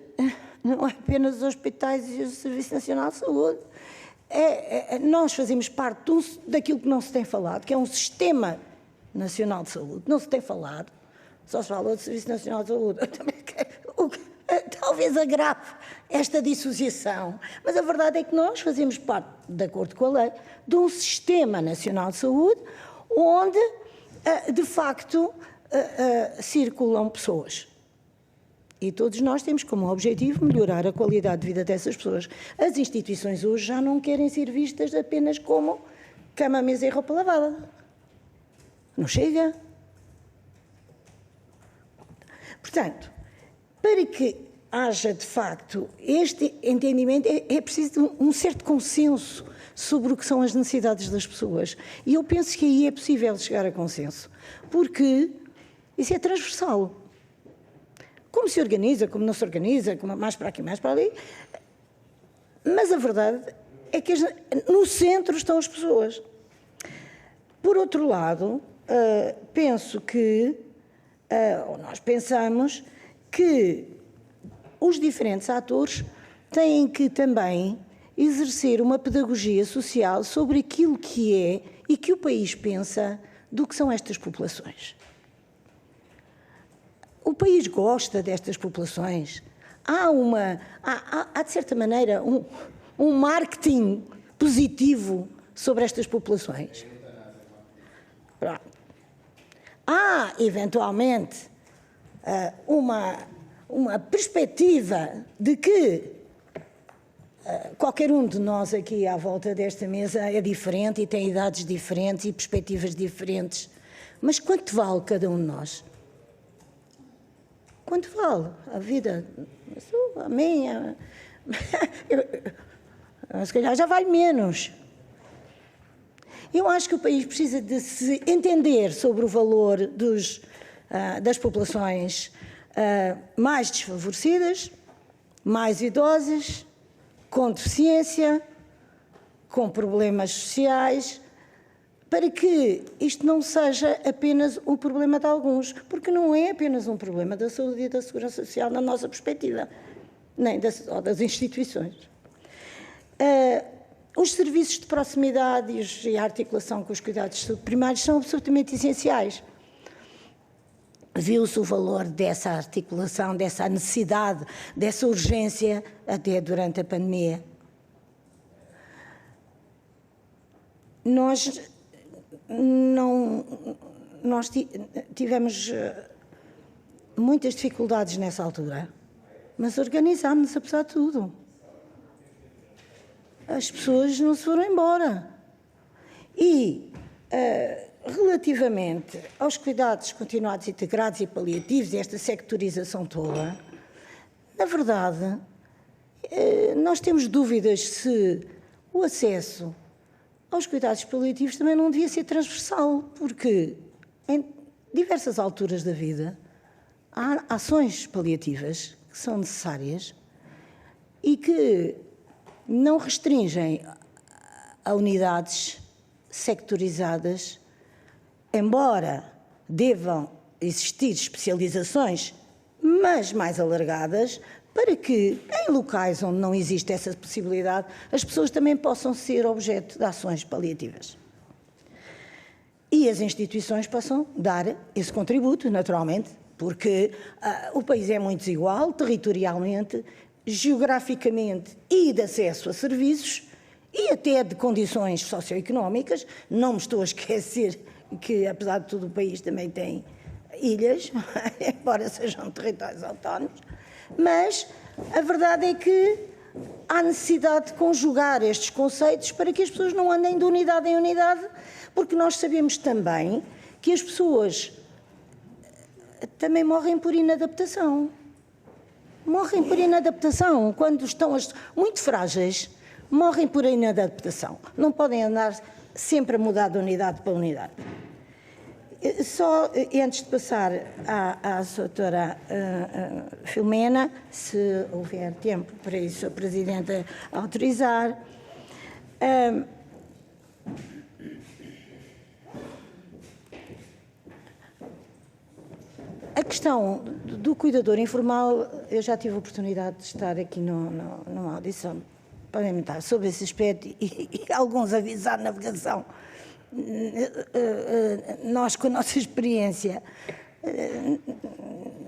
não é apenas os hospitais e o Serviço Nacional de Saúde. Nós fazemos parte daquilo que não se tem falado, que é um Sistema Nacional de Saúde. Não se tem falado, só se fala do Serviço Nacional de Saúde. Talvez agrave esta dissociação, mas a verdade é que nós fazemos parte, de acordo com a lei, de um Sistema Nacional de Saúde onde, de facto, circulam pessoas. E todos nós temos como objetivo melhorar a qualidade de vida dessas pessoas. As instituições hoje já não querem ser vistas apenas como cama, mesa e roupa lavada. Não chega. Portanto, para que haja, de facto, este entendimento, é preciso um certo consenso sobre o que são as necessidades das pessoas. E eu penso que aí é possível chegar a consenso, porque isso é transversal. Como se organiza, como não se organiza, como mais para aqui, mais para ali. Mas a verdade é que no centro estão as pessoas. Por outro lado, penso que, ou nós pensamos, que os diferentes atores têm que também exercer uma pedagogia social sobre aquilo que é e que o país pensa do que são estas populações. O país gosta destas populações. há de certa maneira, um marketing positivo sobre estas populações. Pronto. Há, eventualmente, uma perspectiva de que qualquer um de nós aqui à volta desta mesa é diferente e tem idades diferentes e perspectivas diferentes. Mas quanto vale cada um de nós? Quanto vale a vida? A minha? Se calhar já vale menos. Eu acho que o país precisa de se entender sobre o valor das populações mais desfavorecidas, mais idosas, com deficiência, com problemas sociais, para que isto não seja apenas um problema de alguns, porque não é apenas um problema da saúde e da segurança social na nossa perspectiva, nem das instituições. Os serviços de proximidade e a articulação com os cuidados de saúde primários são absolutamente essenciais. Viu-se o valor dessa articulação, dessa necessidade, dessa urgência, até durante a pandemia. Nós tivemos muitas dificuldades nessa altura, mas organizámos-nos apesar de tudo. As pessoas não se foram embora. E, relativamente aos cuidados continuados, integrados e paliativos, e esta sectorização toda, na verdade, nós temos dúvidas se o acesso aos cuidados paliativos também não devia ser transversal, porque em diversas alturas da vida há ações paliativas que são necessárias e que não restringem a unidades sectorizadas, embora devam existir especializações, mas mais alargadas, para que, em locais onde não existe essa possibilidade, as pessoas também possam ser objeto de ações paliativas. E as instituições possam dar esse contributo, naturalmente, porque o país é muito desigual, territorialmente, geograficamente e de acesso a serviços e até de condições socioeconómicas. Não me estou a esquecer que, apesar de tudo, o país também tem ilhas, embora sejam territórios autónomos, mas a verdade é que há necessidade de conjugar estes conceitos para que as pessoas não andem de unidade em unidade, porque nós sabemos também que as pessoas também morrem por inadaptação. Morrem por inadaptação. Quando estão muito frágeis, morrem por inadaptação. Não podem andar sempre a mudar de unidade para unidade. Só antes de passar à doutora Filomena, se houver tempo para isso, a Presidenta autorizar. A questão do cuidador informal, eu já tive a oportunidade de estar aqui numa audição parlamentar sobre esse aspecto e alguns avisar navegação. Nós, com a nossa experiência,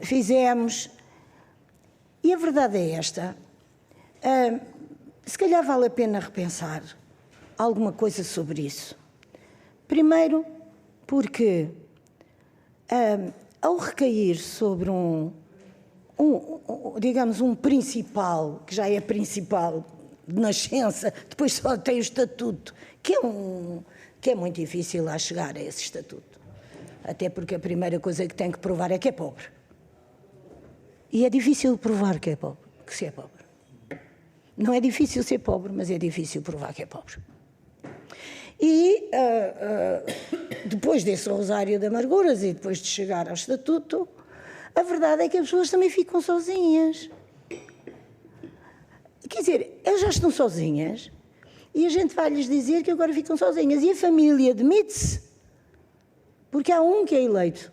fizemos, e a verdade é esta, se calhar vale a pena repensar alguma coisa sobre isso. Primeiro, porque ao recair sobre digamos, um principal, que já é principal de nascença, depois só tem o estatuto, que é muito difícil lá chegar a esse estatuto. Até porque a primeira coisa que tem que provar é que é pobre. E é difícil provar que se é pobre. Não é difícil ser pobre, mas é difícil provar que é pobre. E depois desse rosário de amarguras e depois de chegar ao estatuto, a verdade é que as pessoas também ficam sozinhas. Quer dizer, elas já estão sozinhas e a gente vai-lhes dizer que agora ficam sozinhas. E a família demite-se, porque há um que é eleito.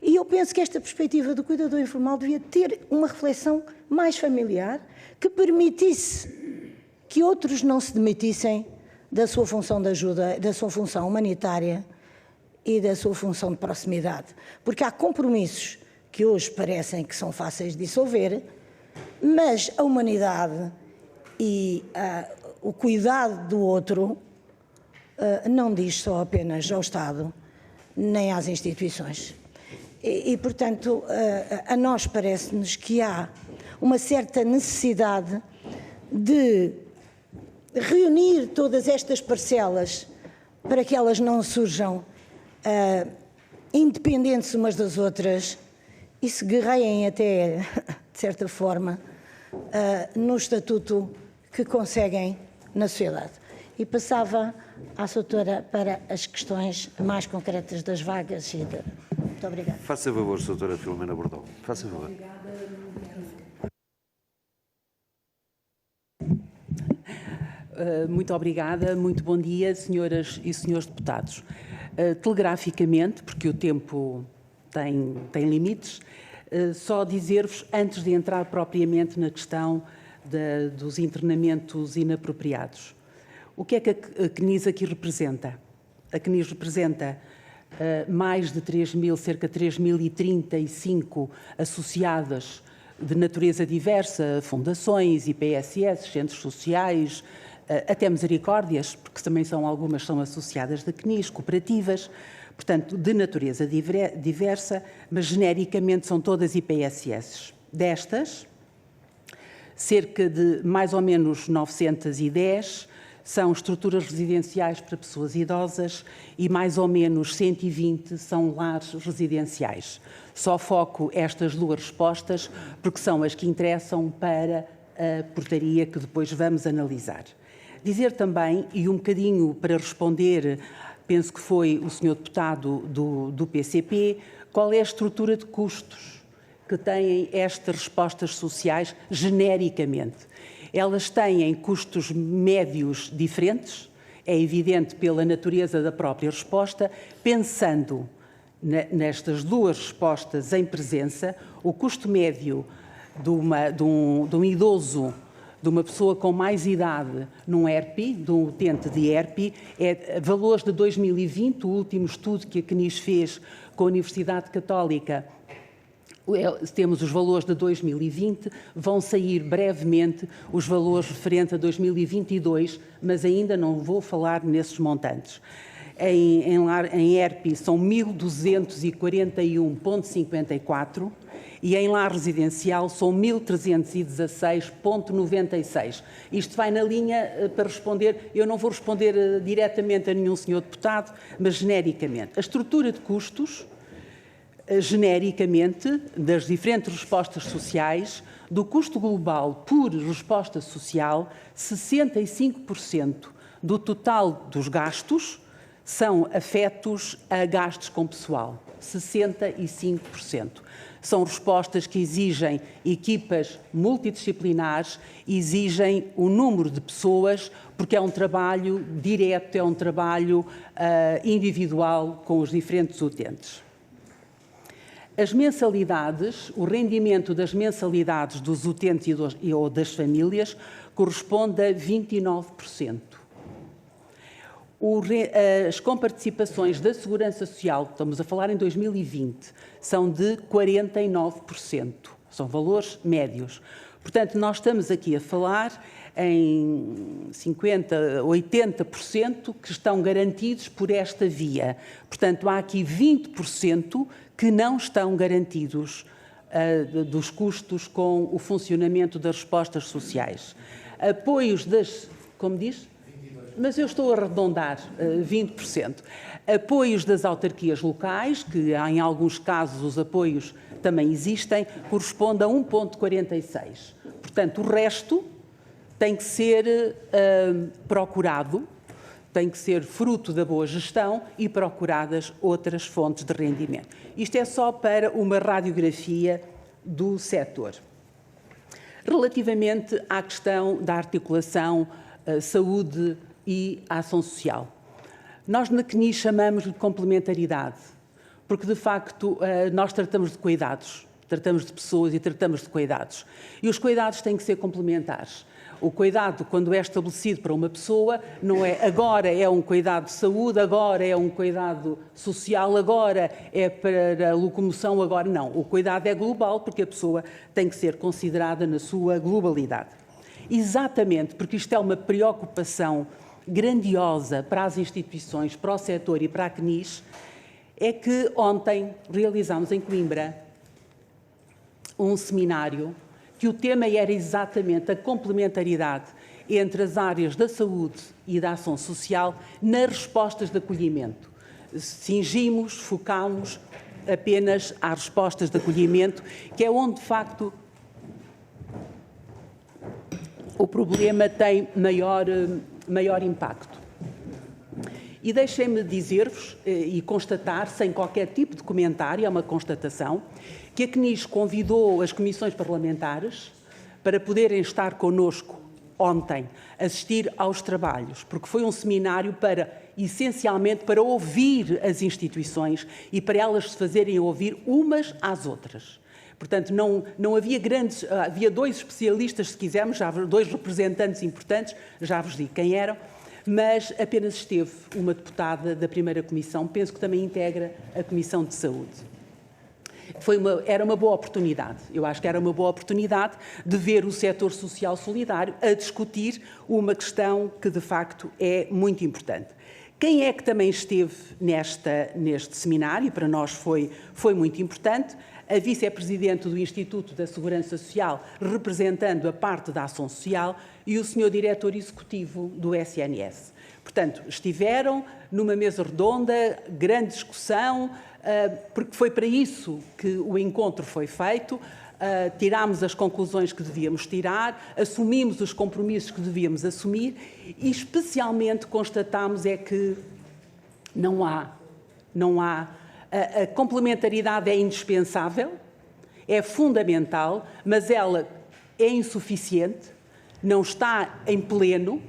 E eu penso que esta perspectiva do cuidador informal devia ter uma reflexão mais familiar, que permitisse que outros não se demitissem da sua função de ajuda, da sua função humanitária e da sua função de proximidade. Porque há compromissos que hoje parecem que são fáceis de dissolver, mas a humanidade e o cuidado do outro não diz só apenas ao Estado, nem às instituições. Portanto, a nós parece-nos que há uma certa necessidade de reunir todas estas parcelas para que elas não surjam independentes umas das outras e se guerreiem até, de certa forma, no estatuto que conseguem na sociedade. E passava à doutora para as questões mais concretas das vagas e de... Muito obrigada.
Faça favor, doutora Filomena Bordal. Faça favor.
Muito obrigada, muito bom dia, senhoras e senhores deputados. Telegraficamente, porque o tempo tem limites, só dizer-vos, antes de entrar propriamente na questão dos internamentos inapropriados, o que é que a CNIS aqui representa? A CNIS representa mais de 3.000, cerca de 3.035 associadas de natureza diversa, fundações, IPSS, centros sociais, até misericórdias, porque também algumas são associadas da CNIS, cooperativas, portanto, de natureza diversa, mas genericamente são todas IPSS. Destas, cerca de mais ou menos 910 são estruturas residenciais para pessoas idosas e mais ou menos 120 são lares residenciais. Só foco estas duas respostas porque são as que interessam para a portaria que depois vamos analisar. Dizer também, e um bocadinho para responder, penso que foi o senhor deputado do PCP, qual é a estrutura de custos que têm estas respostas sociais genericamente. Elas têm custos médios diferentes, é evidente pela natureza da própria resposta. Pensando nestas duas respostas em presença, o custo médio de um idoso, de uma pessoa com mais idade num ERP, de um utente de ERP, é valores de 2020, o último estudo que a CNIS fez com a Universidade Católica. Temos os valores de 2020, vão sair brevemente os valores referentes a 2022, mas ainda não vou falar nesses montantes. Em ERP são 1.241,54 e em lar residencial são 1.316,96. Isto vai na linha para responder, eu não vou responder diretamente a nenhum senhor deputado, mas genericamente. A estrutura de custos, genericamente, das diferentes respostas sociais, do custo global por resposta social, 65% do total dos gastos são afetos a gastos com pessoal. 65%. São respostas que exigem equipas multidisciplinares, exigem o número de pessoas, porque é um trabalho direto, é um trabalho individual com os diferentes utentes. As mensalidades, o rendimento das mensalidades dos utentes ou das famílias corresponde a 29%. As comparticipações da Segurança Social, estamos a falar em 2020, são de 49%. São valores médios. Portanto, nós estamos aqui a falar em 50%, 80% que estão garantidos por esta via. Portanto, há aqui 20% que não estão garantidos dos custos com o funcionamento das respostas sociais. Apoios das... Como diz? Mas eu estou a arredondar, 20%. Apoios das autarquias locais, que em alguns casos os apoios também existem, corresponde a 1,46. Portanto, o resto tem que ser procurado, tem que ser fruto da boa gestão e procuradas outras fontes de rendimento. Isto é só para uma radiografia do setor. Relativamente à questão da articulação saúde e ação social. Nós na CNIS chamamos-lhe complementaridade, porque de facto nós tratamos de cuidados, tratamos de pessoas e tratamos de cuidados. E os cuidados têm que ser complementares. O cuidado, quando é estabelecido para uma pessoa, não é agora é um cuidado de saúde, agora é um cuidado social, agora é para a locomoção, agora não. O cuidado é global, porque a pessoa tem que ser considerada na sua globalidade. Exatamente, porque isto é uma preocupação grandiosa para as instituições, para o setor e para a CNIS, é que ontem realizámos em Coimbra um seminário que o tema era exatamente a complementaridade entre as áreas da saúde e da ação social nas respostas de acolhimento. Cingimos, focámos apenas às respostas de acolhimento, que é onde, de facto, o problema tem maior impacto. E deixem-me dizer-vos e constatar, sem qualquer tipo de comentário, é uma constatação, que a CNIS convidou as comissões parlamentares para poderem estar connosco ontem, assistir aos trabalhos, porque foi um seminário essencialmente para ouvir as instituições e para elas se fazerem ouvir umas às outras. Portanto, não havia havia 2 especialistas, se quisermos, 2 representantes importantes, já vos digo quem eram, mas apenas esteve uma deputada da primeira comissão, penso que também integra a Comissão de Saúde. Era uma boa oportunidade, eu acho que era uma boa oportunidade de ver o setor social solidário a discutir uma questão que de facto é muito importante. Quem é que também esteve neste seminário, e para nós foi muito importante, a vice-presidente do Instituto da Segurança Social, representando a parte da ação social, e o senhor diretor executivo do SNS. Portanto, estiveram numa mesa redonda, grande discussão, porque foi para isso que o encontro foi feito, tirámos as conclusões que devíamos tirar, assumimos os compromissos que devíamos assumir e, especialmente, constatámos é que não há. A complementaridade é indispensável, é fundamental, mas ela é insuficiente, não está em pleno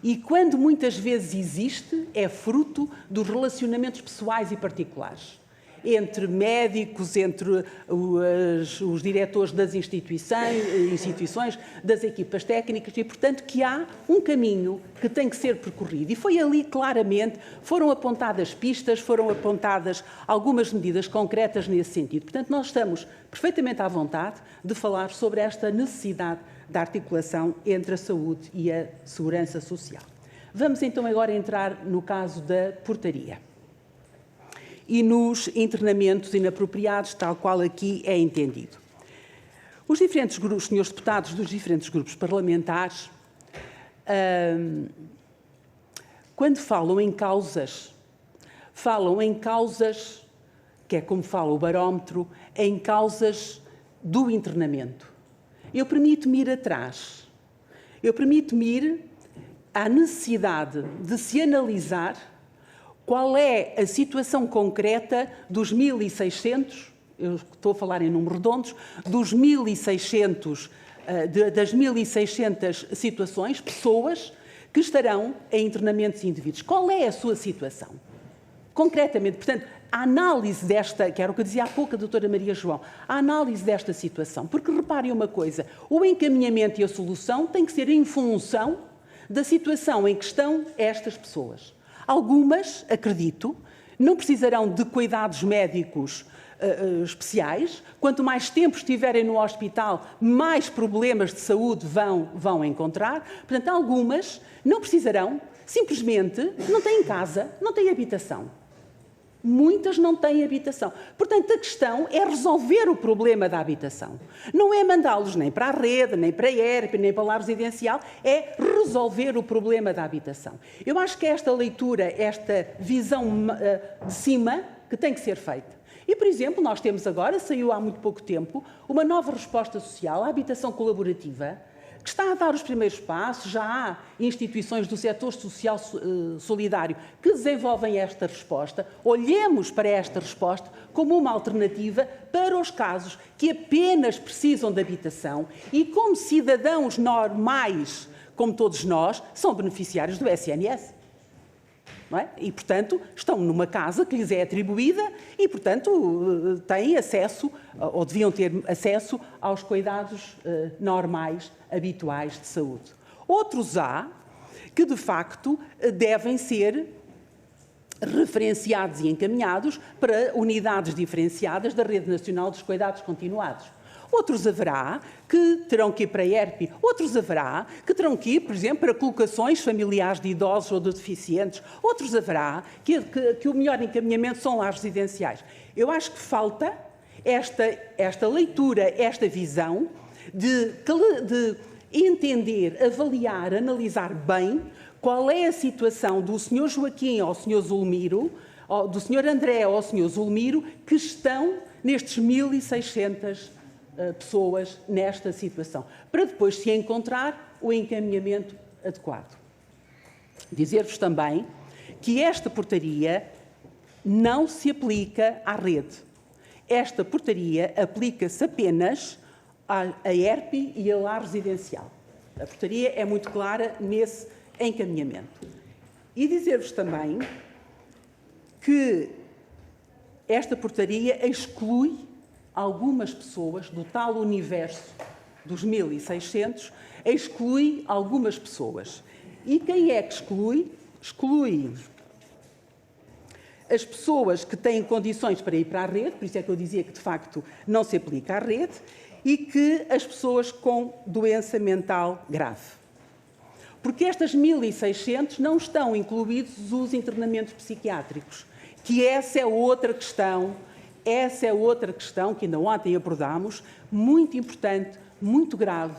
e, quando muitas vezes existe, é fruto dos relacionamentos pessoais e particulares. Entre médicos, entre os diretores das instituições, das equipas técnicas e, portanto, que há um caminho que tem que ser percorrido. E foi ali, claramente, foram apontadas pistas, foram apontadas algumas medidas concretas nesse sentido. Portanto, nós estamos perfeitamente à vontade de falar sobre esta necessidade da articulação entre a saúde e a segurança social. Vamos, então, agora entrar no caso da portaria e nos internamentos inapropriados, tal qual aqui é entendido. Os senhores deputados dos diferentes grupos parlamentares, quando falam em causas, que é como fala o barómetro, em causas do internamento. Eu permito-me ir atrás. Eu permito-me ir à necessidade de se analisar qual é a situação concreta dos 1.600, eu estou a falar em números redondos, dos 1.600, das 1.600 situações, pessoas que estarão em internamentos indevidos. Qual é a sua situação? Concretamente, portanto, a análise desta, que era o que dizia há pouco a doutora Maria João, a análise desta situação, porque reparem uma coisa, o encaminhamento e a solução têm que ser em função da situação em que estão estas pessoas. Algumas, acredito, não precisarão de cuidados médicos especiais. Quanto mais tempo estiverem no hospital, mais problemas de saúde vão encontrar. Portanto, algumas não precisarão, simplesmente não têm casa, não têm habitação. Muitas não têm habitação. Portanto, a questão é resolver o problema da habitação. Não é mandá-los nem para a rede, nem para a ERP, nem para o lar residencial, é resolver o problema da habitação. Eu acho que é esta leitura, esta visão de cima, que tem que ser feita. E, por exemplo, nós temos agora, saiu há muito pouco tempo, uma nova resposta social, a habitação colaborativa, que está a dar os primeiros passos. Já há instituições do setor social solidário que desenvolvem esta resposta. Olhemos para esta resposta como uma alternativa para os casos que apenas precisam de habitação e, como cidadãos normais, como todos nós, são beneficiários do SNS. Não é? E, portanto, estão numa casa que lhes é atribuída e, portanto, têm acesso, ou deviam ter acesso, aos cuidados normais, habituais de saúde. Outros há que, de facto, devem ser referenciados e encaminhados para unidades diferenciadas da Rede Nacional dos Cuidados Continuados. Outros haverá que terão que ir para a ERP, outros haverá que terão que ir, por exemplo, para colocações familiares de idosos ou de deficientes, outros haverá que o melhor encaminhamento são lares residenciais. Eu acho que falta esta leitura, esta visão de entender, avaliar, analisar bem qual é a situação do Sr. Joaquim ao Sr. Zulmiro, do Sr. André ao Sr. Zulmiro, que estão nestes 1.600 pessoas nesta situação, para depois se encontrar o encaminhamento adequado. Dizer-vos também que esta portaria não se aplica à rede. Esta portaria aplica-se apenas à ERP e à lar residencial. A portaria é muito clara nesse encaminhamento. E dizer-vos também que esta portaria exclui algumas pessoas do tal universo dos 1.600, exclui algumas pessoas. E quem é que exclui? Exclui as pessoas que têm condições para ir para a rede, por isso é que eu dizia que, de facto, não se aplica à rede, e que as pessoas com doença mental grave. Porque estas 1.600 não estão incluídos os internamentos psiquiátricos, que essa é outra questão que ainda ontem abordámos, muito importante, muito grave,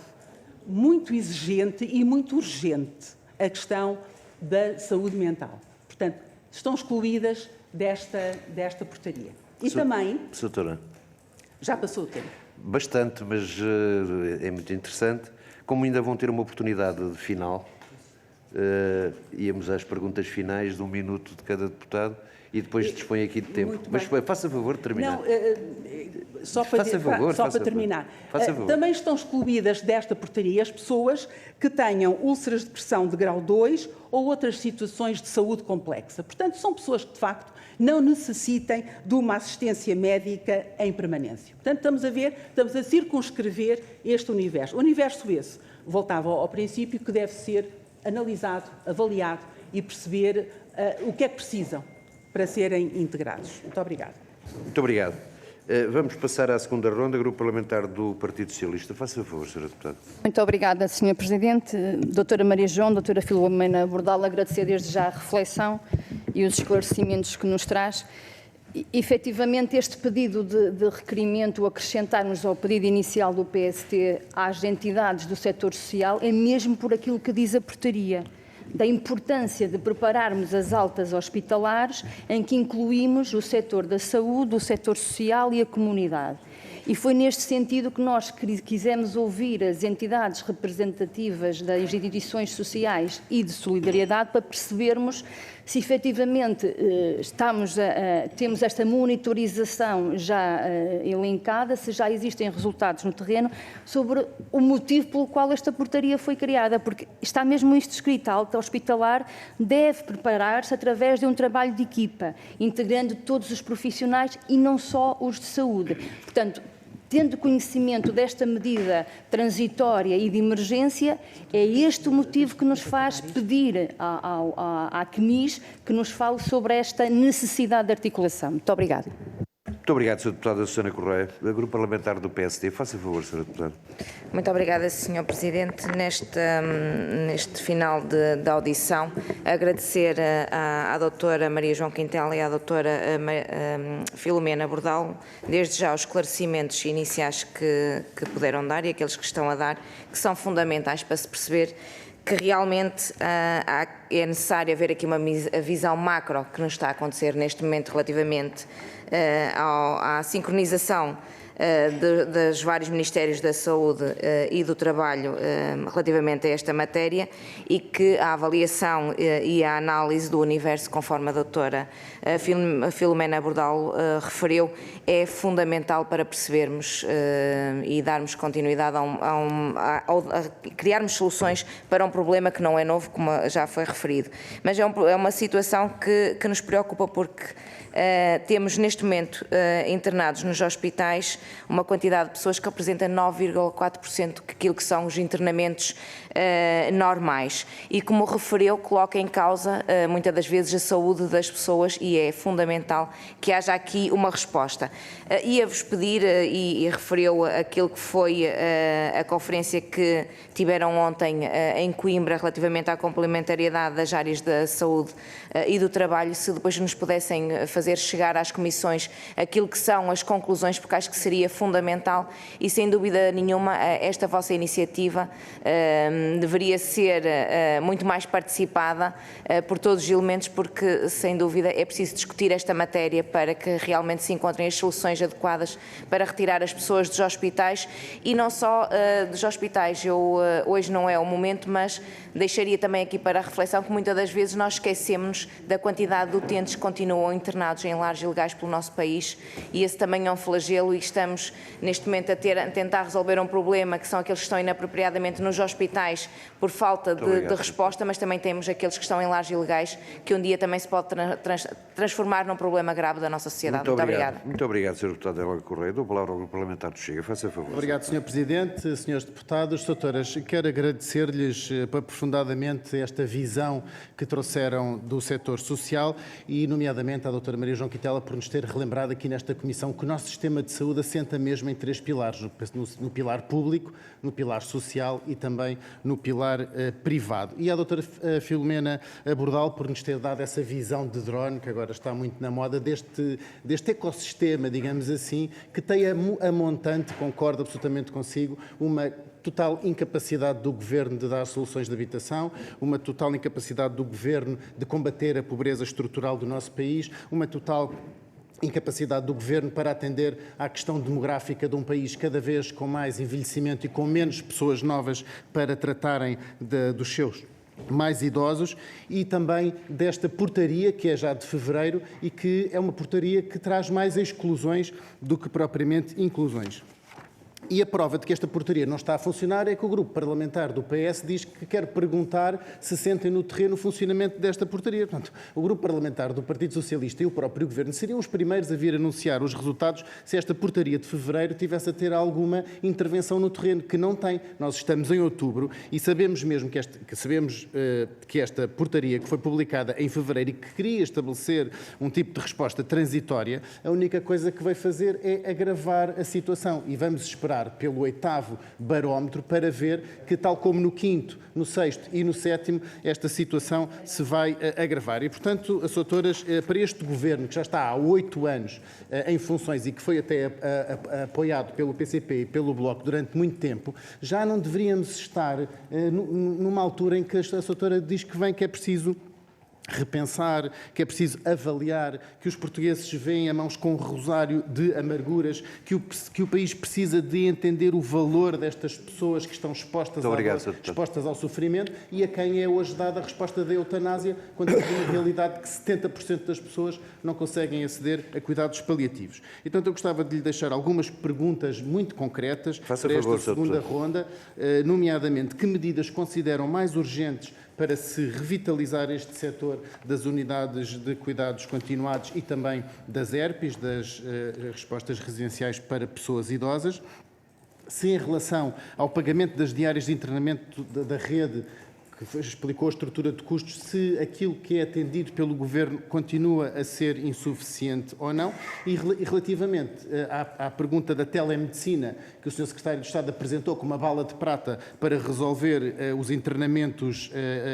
muito exigente e muito urgente, a questão da saúde mental. Portanto, estão excluídas desta portaria. E também...
Doutora.
Já passou o tempo.
Bastante, mas é muito interessante. Como ainda vão ter uma oportunidade de final, íamos às perguntas finais de 1 minuto de cada deputado e depois dispõe aqui de tempo. Mas faça favor de terminar.
Não, só para terminar. Também estão excluídas desta portaria as pessoas que tenham úlceras de pressão de grau 2 ou outras situações de saúde complexa. Portanto, são pessoas que, de facto, não necessitem de uma assistência médica em permanência. Portanto, estamos a circunscrever este universo. O universo esse, voltava ao princípio, que deve ser analisado, avaliado e perceber o que é que precisam para serem integrados. Muito obrigada.
Muito obrigado. Vamos passar à segunda ronda. Grupo Parlamentar do Partido Socialista. Faça favor, Sra. Deputada.
Muito obrigada, Sr. Presidente. Doutora Maria João, doutora Filomena Bordal, agradecer desde já a reflexão e os esclarecimentos que nos traz. Efetivamente, este pedido de requerimento, acrescentarmos ao pedido inicial do PST às entidades do setor social, é mesmo por aquilo que diz a portaria, da importância de prepararmos as altas hospitalares, em que incluímos o setor da saúde, o setor social e a comunidade. E foi neste sentido que nós quisemos ouvir as entidades representativas das instituições sociais e de solidariedade para percebermos se efetivamente temos esta monitorização já elencada, se já existem resultados no terreno sobre o motivo pelo qual esta portaria foi criada, porque está mesmo isto escrito: a alta hospitalar deve preparar-se através de um trabalho de equipa, integrando todos os profissionais e não só os de saúde. Portanto, tendo conhecimento desta medida transitória e de emergência, é este o motivo que nos faz pedir à CNIS que nos fale sobre esta necessidade de articulação. Muito obrigada.
Muito obrigado, Sra. Deputada Susana Correia. Grupo Parlamentar do PSD. Faça favor, Sra. Deputada.
Muito obrigada, Sr. Presidente. Neste final de audição, agradecer à doutora Maria João Quintela e à doutora Filomena Bordal, desde já os esclarecimentos iniciais que puderam dar e aqueles que estão a dar, que são fundamentais para se perceber que realmente é necessário haver aqui uma visão macro que nos está a acontecer neste momento relativamente à sincronização dos vários Ministérios da Saúde e do Trabalho relativamente a esta matéria, e que a avaliação e a análise do universo, conforme a doutora Filomena Bordal referiu, é fundamental para percebermos e darmos continuidade a criarmos soluções para um problema que não é novo, como já foi referido referido. Mas é uma situação que nos preocupa porque temos neste momento internados nos hospitais uma quantidade de pessoas que representa 9,4% daquilo que são os internamentos normais e, como referiu, coloca em causa muitas das vezes a saúde das pessoas e é fundamental que haja aqui uma resposta. Ia-vos pedir, e referiu aquilo que foi a conferência que tiveram ontem em Coimbra relativamente à complementariedade das áreas da saúde e do trabalho, se depois nos pudessem fazer chegar às comissões aquilo que são as conclusões, porque acho que seria fundamental e, sem dúvida nenhuma, esta vossa iniciativa deveria ser muito mais participada por todos os elementos, porque, sem dúvida, é preciso discutir esta matéria para que realmente se encontrem as soluções adequadas para retirar as pessoas dos hospitais e não só dos hospitais. Hoje não é o momento, mas deixaria também aqui para a reflexão que muitas das vezes nós esquecemos da quantidade de utentes que continuam internados em lares ilegais pelo nosso país e esse também é um flagelo e estamos neste momento a tentar resolver um problema que são aqueles que estão inapropriadamente nos hospitais por falta de resposta, mas também temos aqueles que estão em lares ilegais que um dia também se pode transformar num problema grave da nossa sociedade. Muito obrigada.
Muito obrigado, Sr. Deputado Hélio Correia. Dou a palavra ao Grupo Parlamentar do Chega. Faça favor.
Obrigado, Sr. Presidente, Srs. Deputados, doutoras. Quero agradecer-lhes aprofundadamente esta visão que trouxeram do setor social e, nomeadamente, à doutora Maria João Quintela por nos ter relembrado aqui nesta Comissão que o nosso sistema de saúde assenta mesmo em 3 pilares, no pilar público, no pilar social e também no pilar privado. E à doutora Filomena Bordal por nos ter dado essa visão de drone, que agora está muito na moda, deste ecossistema, digamos assim, que tem a montante, concordo absolutamente consigo, uma total incapacidade do Governo de dar soluções de habitação, uma total incapacidade do Governo de combater a pobreza estrutural do nosso país, uma total incapacidade do Governo para atender à questão demográfica de um país cada vez com mais envelhecimento e com menos pessoas novas para tratarem dos seus mais idosos e também desta portaria que é já de fevereiro e que é uma portaria que traz mais exclusões do que propriamente inclusões. E a prova de que esta portaria não está a funcionar é que o grupo parlamentar do PS diz que quer perguntar se sentem no terreno o funcionamento desta portaria. Portanto, o grupo parlamentar do Partido Socialista e o próprio Governo seriam os primeiros a vir anunciar os resultados se esta portaria de fevereiro tivesse a ter alguma intervenção no terreno, que não tem. Nós estamos em outubro e sabemos mesmo que esta portaria que foi publicada em fevereiro e que queria estabelecer um tipo de resposta transitória, a única coisa que vai fazer é agravar a situação e vamos esperar pelo 8º barómetro para ver que, tal como no 5º, no 6º e no 7º, esta situação se vai agravar. E, portanto, as doutoras, para este Governo, que já está há 8 anos em funções e que foi até apoiado pelo PCP e pelo Bloco durante muito tempo, já não deveríamos estar numa altura em que a doutora diz que é preciso repensar, que é preciso avaliar, que os portugueses veem a mãos com um rosário de amarguras, que o país precisa de entender o valor destas pessoas que estão expostas ao sofrimento e a quem é hoje dada a resposta da eutanásia, quando temos uma realidade que 70% das pessoas não conseguem aceder a cuidados paliativos. E, portanto, eu gostava de lhe deixar algumas perguntas muito concretas para esta segunda ronda, nomeadamente, que medidas consideram mais urgentes para se revitalizar este setor das unidades de cuidados continuados e também das ERPs, das respostas residenciais para pessoas idosas. Se em relação ao pagamento das diárias de internamento da rede, que explicou a estrutura de custos, se aquilo que é atendido pelo Governo continua a ser insuficiente ou não. E relativamente à pergunta da telemedicina, que o Sr. Secretário de Estado apresentou como uma bala de prata para resolver os internamentos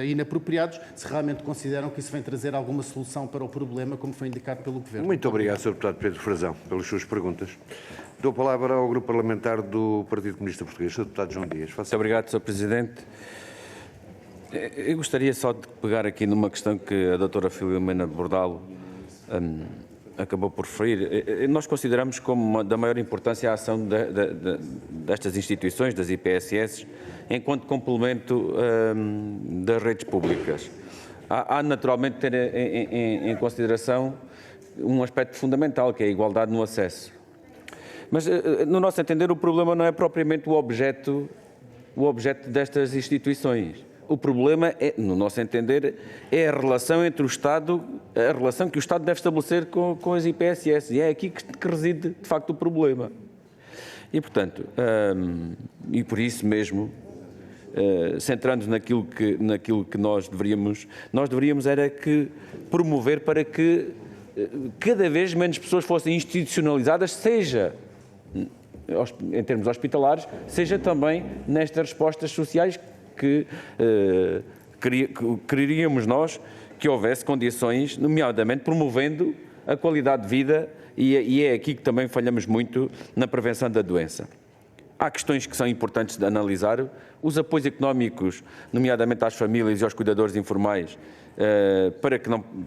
inapropriados, se realmente consideram que isso vem trazer alguma solução para o problema, como foi indicado pelo Governo.
Muito obrigado, Sr. Deputado Pedro Frazão, pelas suas perguntas. Dou a palavra ao Grupo Parlamentar do Partido Comunista Português, Sr. Deputado João Dias.
Muito obrigado, Sr. Presidente. Eu gostaria só de pegar aqui numa questão que a doutora Filomena Bordal acabou por referir. Nós consideramos como da maior importância a ação destas instituições, das IPSS, enquanto complemento das redes públicas. Há naturalmente ter em consideração um aspecto fundamental, que é a igualdade no acesso. Mas, no nosso entender, o problema não é propriamente o objeto destas instituições. o problema, no nosso entender, é a relação entre o Estado, a relação que o Estado deve estabelecer com as IPSS. E é aqui que reside, de facto, o problema. E, portanto, e por isso mesmo, centrando-nos naquilo que nós deveríamos era que promover para que cada vez menos pessoas fossem institucionalizadas, seja em termos hospitalares, seja também nestas respostas sociais que queríamos nós que houvesse condições, nomeadamente promovendo a qualidade de vida, e é aqui que também falhamos muito na prevenção da doença. Há questões que são importantes de analisar, os apoios económicos, nomeadamente às famílias e aos cuidadores informais,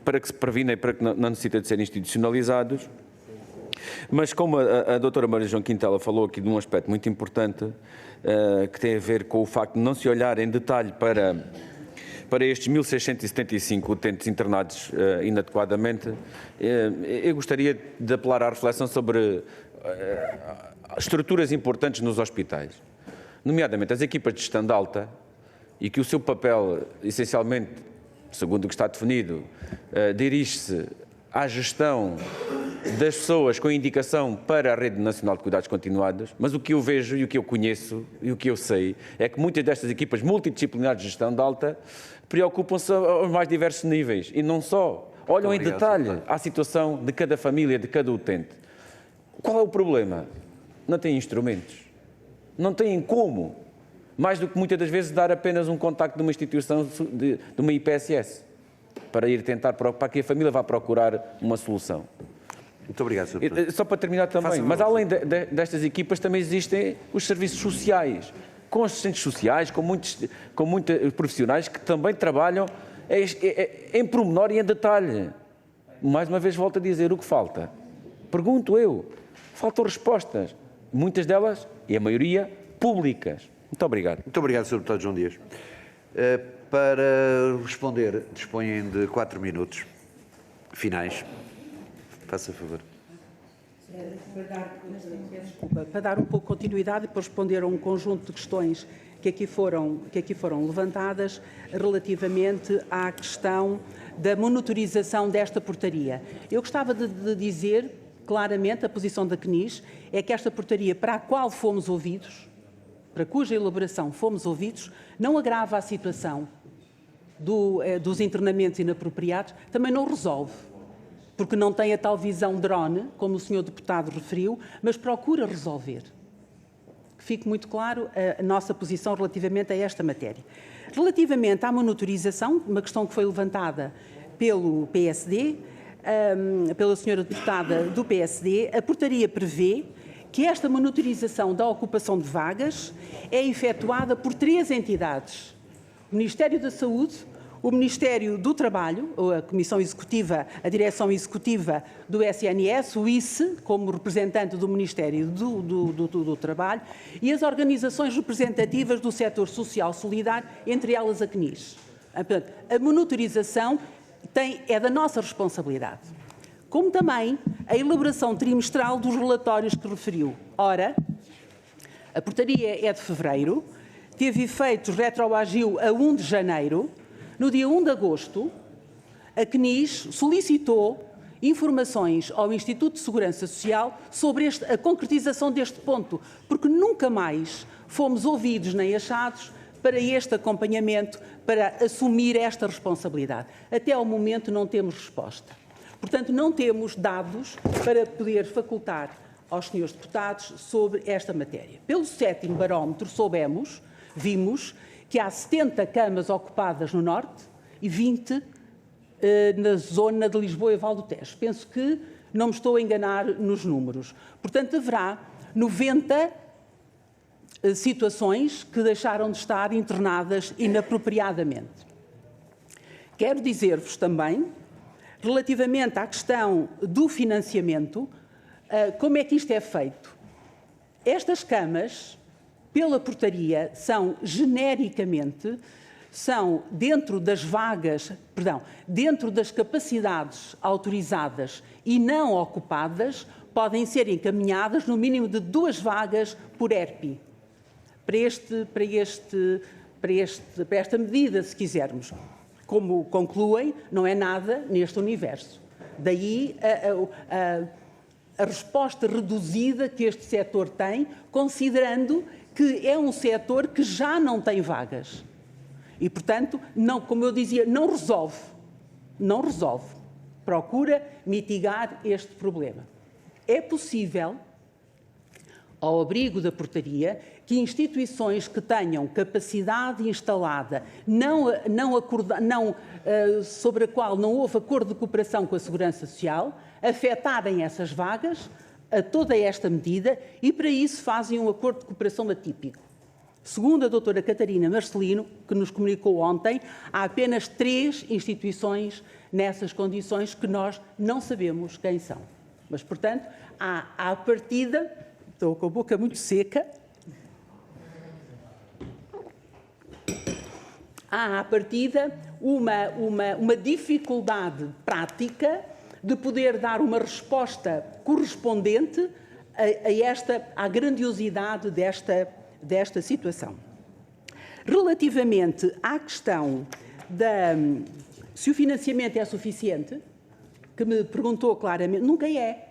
para que se previna e para que não necessitem de ser institucionalizados. Mas como a doutora Maria João Quintela falou aqui de um aspecto muito importante, que tem a ver com o facto de não se olhar em detalhe para estes 1.675 utentes internados inadequadamente, eu gostaria de apelar à reflexão sobre estruturas importantes nos hospitais, nomeadamente as equipas de gestão de alta, e que o seu papel, essencialmente, segundo o que está definido, dirige-se à gestão das pessoas com indicação para a Rede Nacional de Cuidados Continuados, mas o que eu vejo e o que eu conheço e o que eu sei é que muitas destas equipas multidisciplinares de gestão de alta preocupam-se aos mais diversos níveis e não só. Olham em detalhe à situação de cada família, de cada utente. Qual é o problema? Não têm instrumentos. Não têm como. Mais do que muitas das vezes dar apenas um contacto de uma instituição, de uma IPSS, para ir tentar, para que a família vá procurar uma solução.
Muito obrigado, Sr. Deputado.
Só para terminar também, mas além destas equipas também existem os serviços sociais, com assistentes sociais, com muitos profissionais que também trabalham em pormenor e em detalhe. Mais uma vez volto a dizer o que falta. Pergunto eu, faltam respostas, muitas delas, e a maioria, públicas. Muito obrigado.
Muito obrigado, Sr. Deputado João Dias. Para responder, dispõem de 4 minutos finais. Faça favor.
Para dar um pouco de continuidade e para responder a um conjunto de questões que aqui foram levantadas relativamente à questão da monitorização desta portaria. Eu gostava de dizer claramente a posição da CNIS é que esta portaria para a qual fomos ouvidos, para cuja elaboração fomos ouvidos, não agrava a situação dos internamentos inapropriados, também não resolve, porque não tem a tal visão drone, como o Sr. Deputado referiu, mas procura resolver. Fique muito claro a nossa posição relativamente a esta matéria. Relativamente à monitorização, uma questão que foi levantada pelo PSD, pela Sra. Deputada do PSD, a portaria prevê que esta monitorização da ocupação de vagas é efetuada por 3 entidades: o Ministério da Saúde, o Ministério do Trabalho, ou a Comissão Executiva, a Direção Executiva do SNS, o ICE, como representante do Ministério do Trabalho, e as organizações representativas do setor social solidário, entre elas a CNIS. Portanto, a monitorização é da nossa responsabilidade. Como também a elaboração trimestral dos relatórios que referiu. Ora, a portaria é de fevereiro, teve efeitos retroagiu a 1 de janeiro. No dia 1 de agosto, a CNIS solicitou informações ao Instituto de Segurança Social sobre a concretização deste ponto, porque nunca mais fomos ouvidos nem achados para este acompanhamento, para assumir esta responsabilidade. Até ao momento não temos resposta. Portanto, não temos dados para poder facultar aos senhores deputados sobre esta matéria. Pelo 7º barómetro vimos que há 70 camas ocupadas no Norte e 20 na zona de Lisboa e Val do Tejo. Penso que não me estou a enganar nos números. Portanto, haverá 90 situações que deixaram de estar internadas inapropriadamente. Quero dizer-vos também, relativamente à questão do financiamento, como é que isto é feito. Estas camas, pela portaria, são genericamente, dentro das vagas, dentro das capacidades autorizadas e não ocupadas, podem ser encaminhadas no mínimo de 2 vagas por ERPI, para esta medida, se quisermos. Como concluem, não é nada neste universo. Daí a resposta reduzida que este setor tem, considerando que é um setor que já não tem vagas. E, portanto, não, como eu dizia, não resolve. Não resolve. Procura mitigar este problema. É possível, ao abrigo da portaria, que instituições que tenham capacidade instalada, sobre a qual não houve acordo de cooperação com a Segurança Social, afetarem essas vagas a toda esta medida e, para isso, fazem um acordo de cooperação atípico. Segundo a doutora Catarina Marcelino, que nos comunicou ontem, há apenas 3 instituições nessas condições que nós não sabemos quem são. Mas, portanto, há à partida, estou com a boca muito seca, há à partida uma dificuldade prática de poder dar uma resposta correspondente à grandiosidade desta situação. Relativamente à questão se o financiamento é suficiente, que me perguntou claramente, nunca é.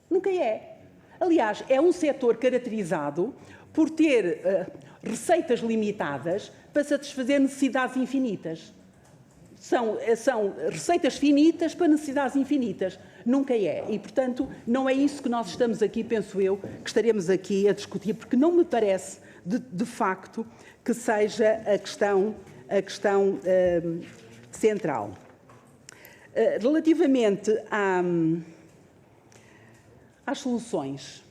Nunca é. Aliás, é um setor caracterizado por ter receitas limitadas para satisfazer necessidades infinitas. São receitas finitas para necessidades infinitas. Nunca é. E, portanto, não é isso que nós estamos aqui, penso eu, que estaremos aqui a discutir, porque não me parece, de facto, que seja a questão central. Relativamente às soluções,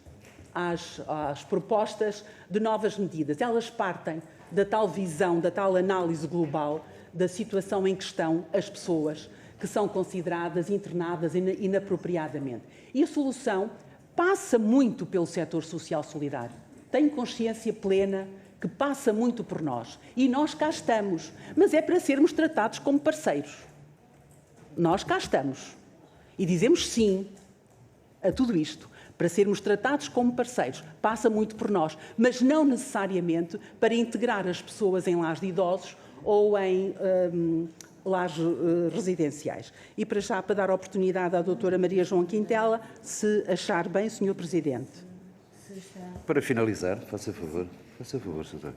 às propostas de novas medidas, elas partem da tal visão, da tal análise global da situação em que estão as pessoas que são consideradas internadas inapropriadamente. E a solução passa muito pelo setor social solidário. Tenho consciência plena que passa muito por nós. E nós cá estamos. Mas é para sermos tratados como parceiros. Nós cá estamos. E dizemos sim a tudo isto. Para sermos tratados como parceiros. Passa muito por nós. Mas não necessariamente para integrar as pessoas em lares de idosos ou em lares residenciais. E para já, para dar oportunidade à doutora Maria João Quintela, se achar bem, Sr. Presidente.
Para finalizar, faça favor. Faça favor, Sra.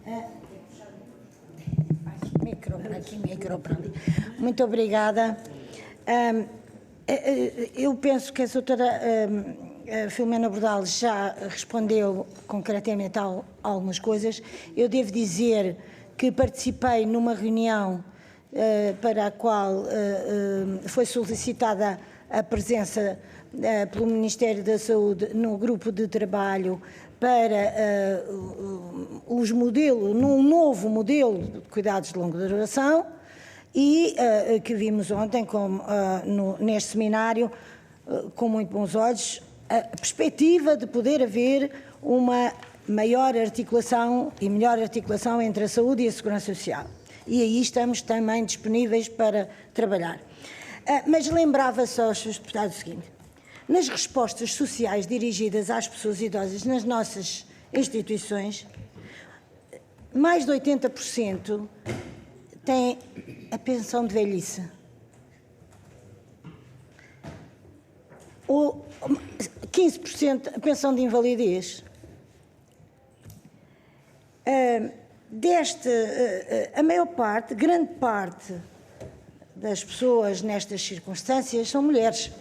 Micro para ali. Muito obrigada. Eu penso que a doutora Filomena Bordal já respondeu concretamente a algumas coisas. Eu devo dizer que participei numa reunião para a qual foi solicitada a presença pelo Ministério da Saúde no grupo de trabalho para num novo modelo de cuidados de longa duração e que vimos ontem neste seminário com muito bons olhos a perspectiva de poder haver uma maior articulação e melhor articulação entre a saúde e a segurança social. E aí estamos também disponíveis para trabalhar. Mas lembrava só aos seus deputados o seguinte: nas respostas sociais dirigidas às pessoas idosas nas nossas instituições, mais de 80% têm a pensão de velhice. Ou 15% a pensão de invalidez. A maior parte, grande parte das pessoas nestas circunstâncias são mulheres.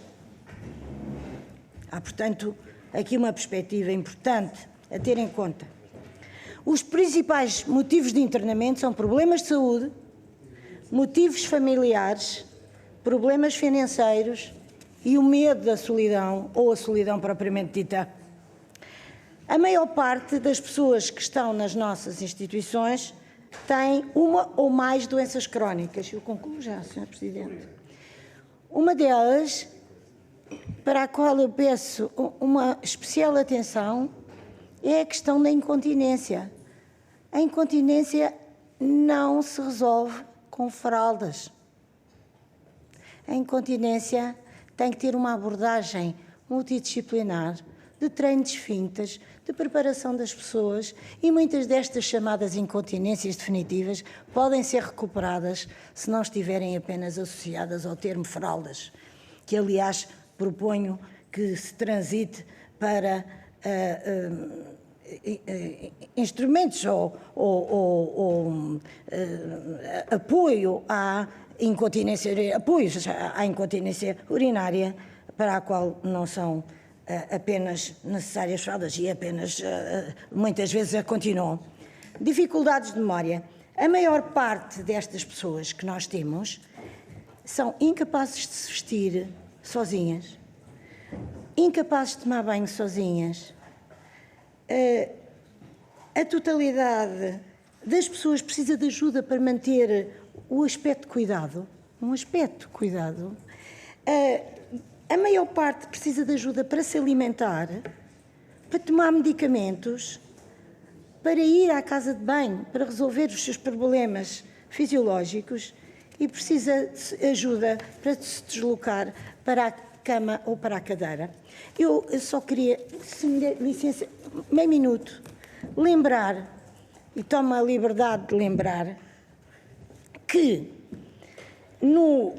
Há, portanto, aqui uma perspectiva importante a ter em conta. Os principais motivos de internamento são problemas de saúde, motivos familiares, problemas financeiros e o medo da solidão ou a solidão propriamente dita. A maior parte das pessoas que estão nas nossas instituições tem uma ou mais doenças crónicas. Eu concluo já, Sr. Presidente. Uma delas, para a qual eu peço uma especial atenção, é a questão da incontinência. A incontinência não se resolve com fraldas. A incontinência tem que ter uma abordagem multidisciplinar de treino de esfíncteres, de preparação das pessoas, e muitas destas chamadas incontinências definitivas podem ser recuperadas se não estiverem apenas associadas ao termo fraldas, que aliás proponho que se transite para instrumentos ou apoio à incontinência, apoios à incontinência urinária, para a qual não são apenas necessárias fraldas e apenas, muitas vezes, a continuam. Dificuldades de memória. A maior parte destas pessoas que nós temos são incapazes de se vestir sozinhas, incapazes de tomar banho sozinhas. A totalidade das pessoas precisa de ajuda para manter o aspecto de cuidado, um aspecto de cuidado. A maior parte precisa de ajuda para se alimentar, para tomar medicamentos, para ir à casa de banho, para resolver os seus problemas fisiológicos, e precisa de ajuda para se deslocar para a cama ou para a cadeira. Eu só queria, se me der licença, meio minuto, lembrar, e tomo a liberdade de lembrar, que no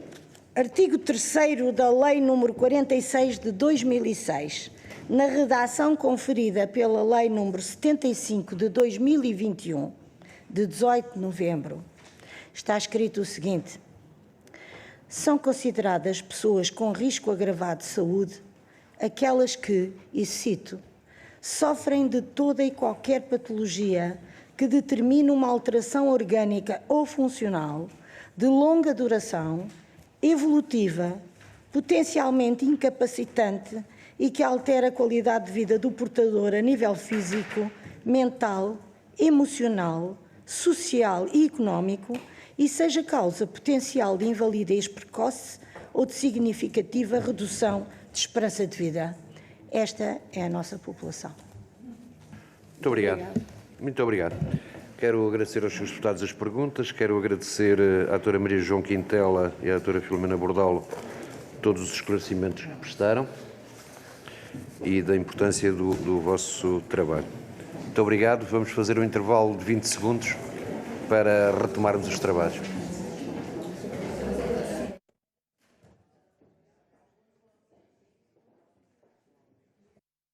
artigo 3º da Lei nº 46 de 2006, na redação conferida pela Lei nº 75 de 2021, de 18 de novembro, está escrito o seguinte: são consideradas pessoas com risco agravado de saúde aquelas que, e cito, sofrem de toda e qualquer patologia que determine uma alteração orgânica ou funcional de longa duração, evolutiva, potencialmente incapacitante e que altera a qualidade de vida do portador a nível físico, mental, emocional, social e económico, e seja causa potencial de invalidez precoce ou de significativa redução de esperança de vida. Esta é a nossa população.
Muito obrigado. Muito obrigado. Quero agradecer aos senhores deputados as perguntas, quero agradecer à doutora Maria João Quintela e à doutora Filomena Bordalo todos os esclarecimentos que prestaram e da importância do vosso trabalho. Muito obrigado. Vamos fazer um intervalo de 20 segundos para retomarmos os trabalhos.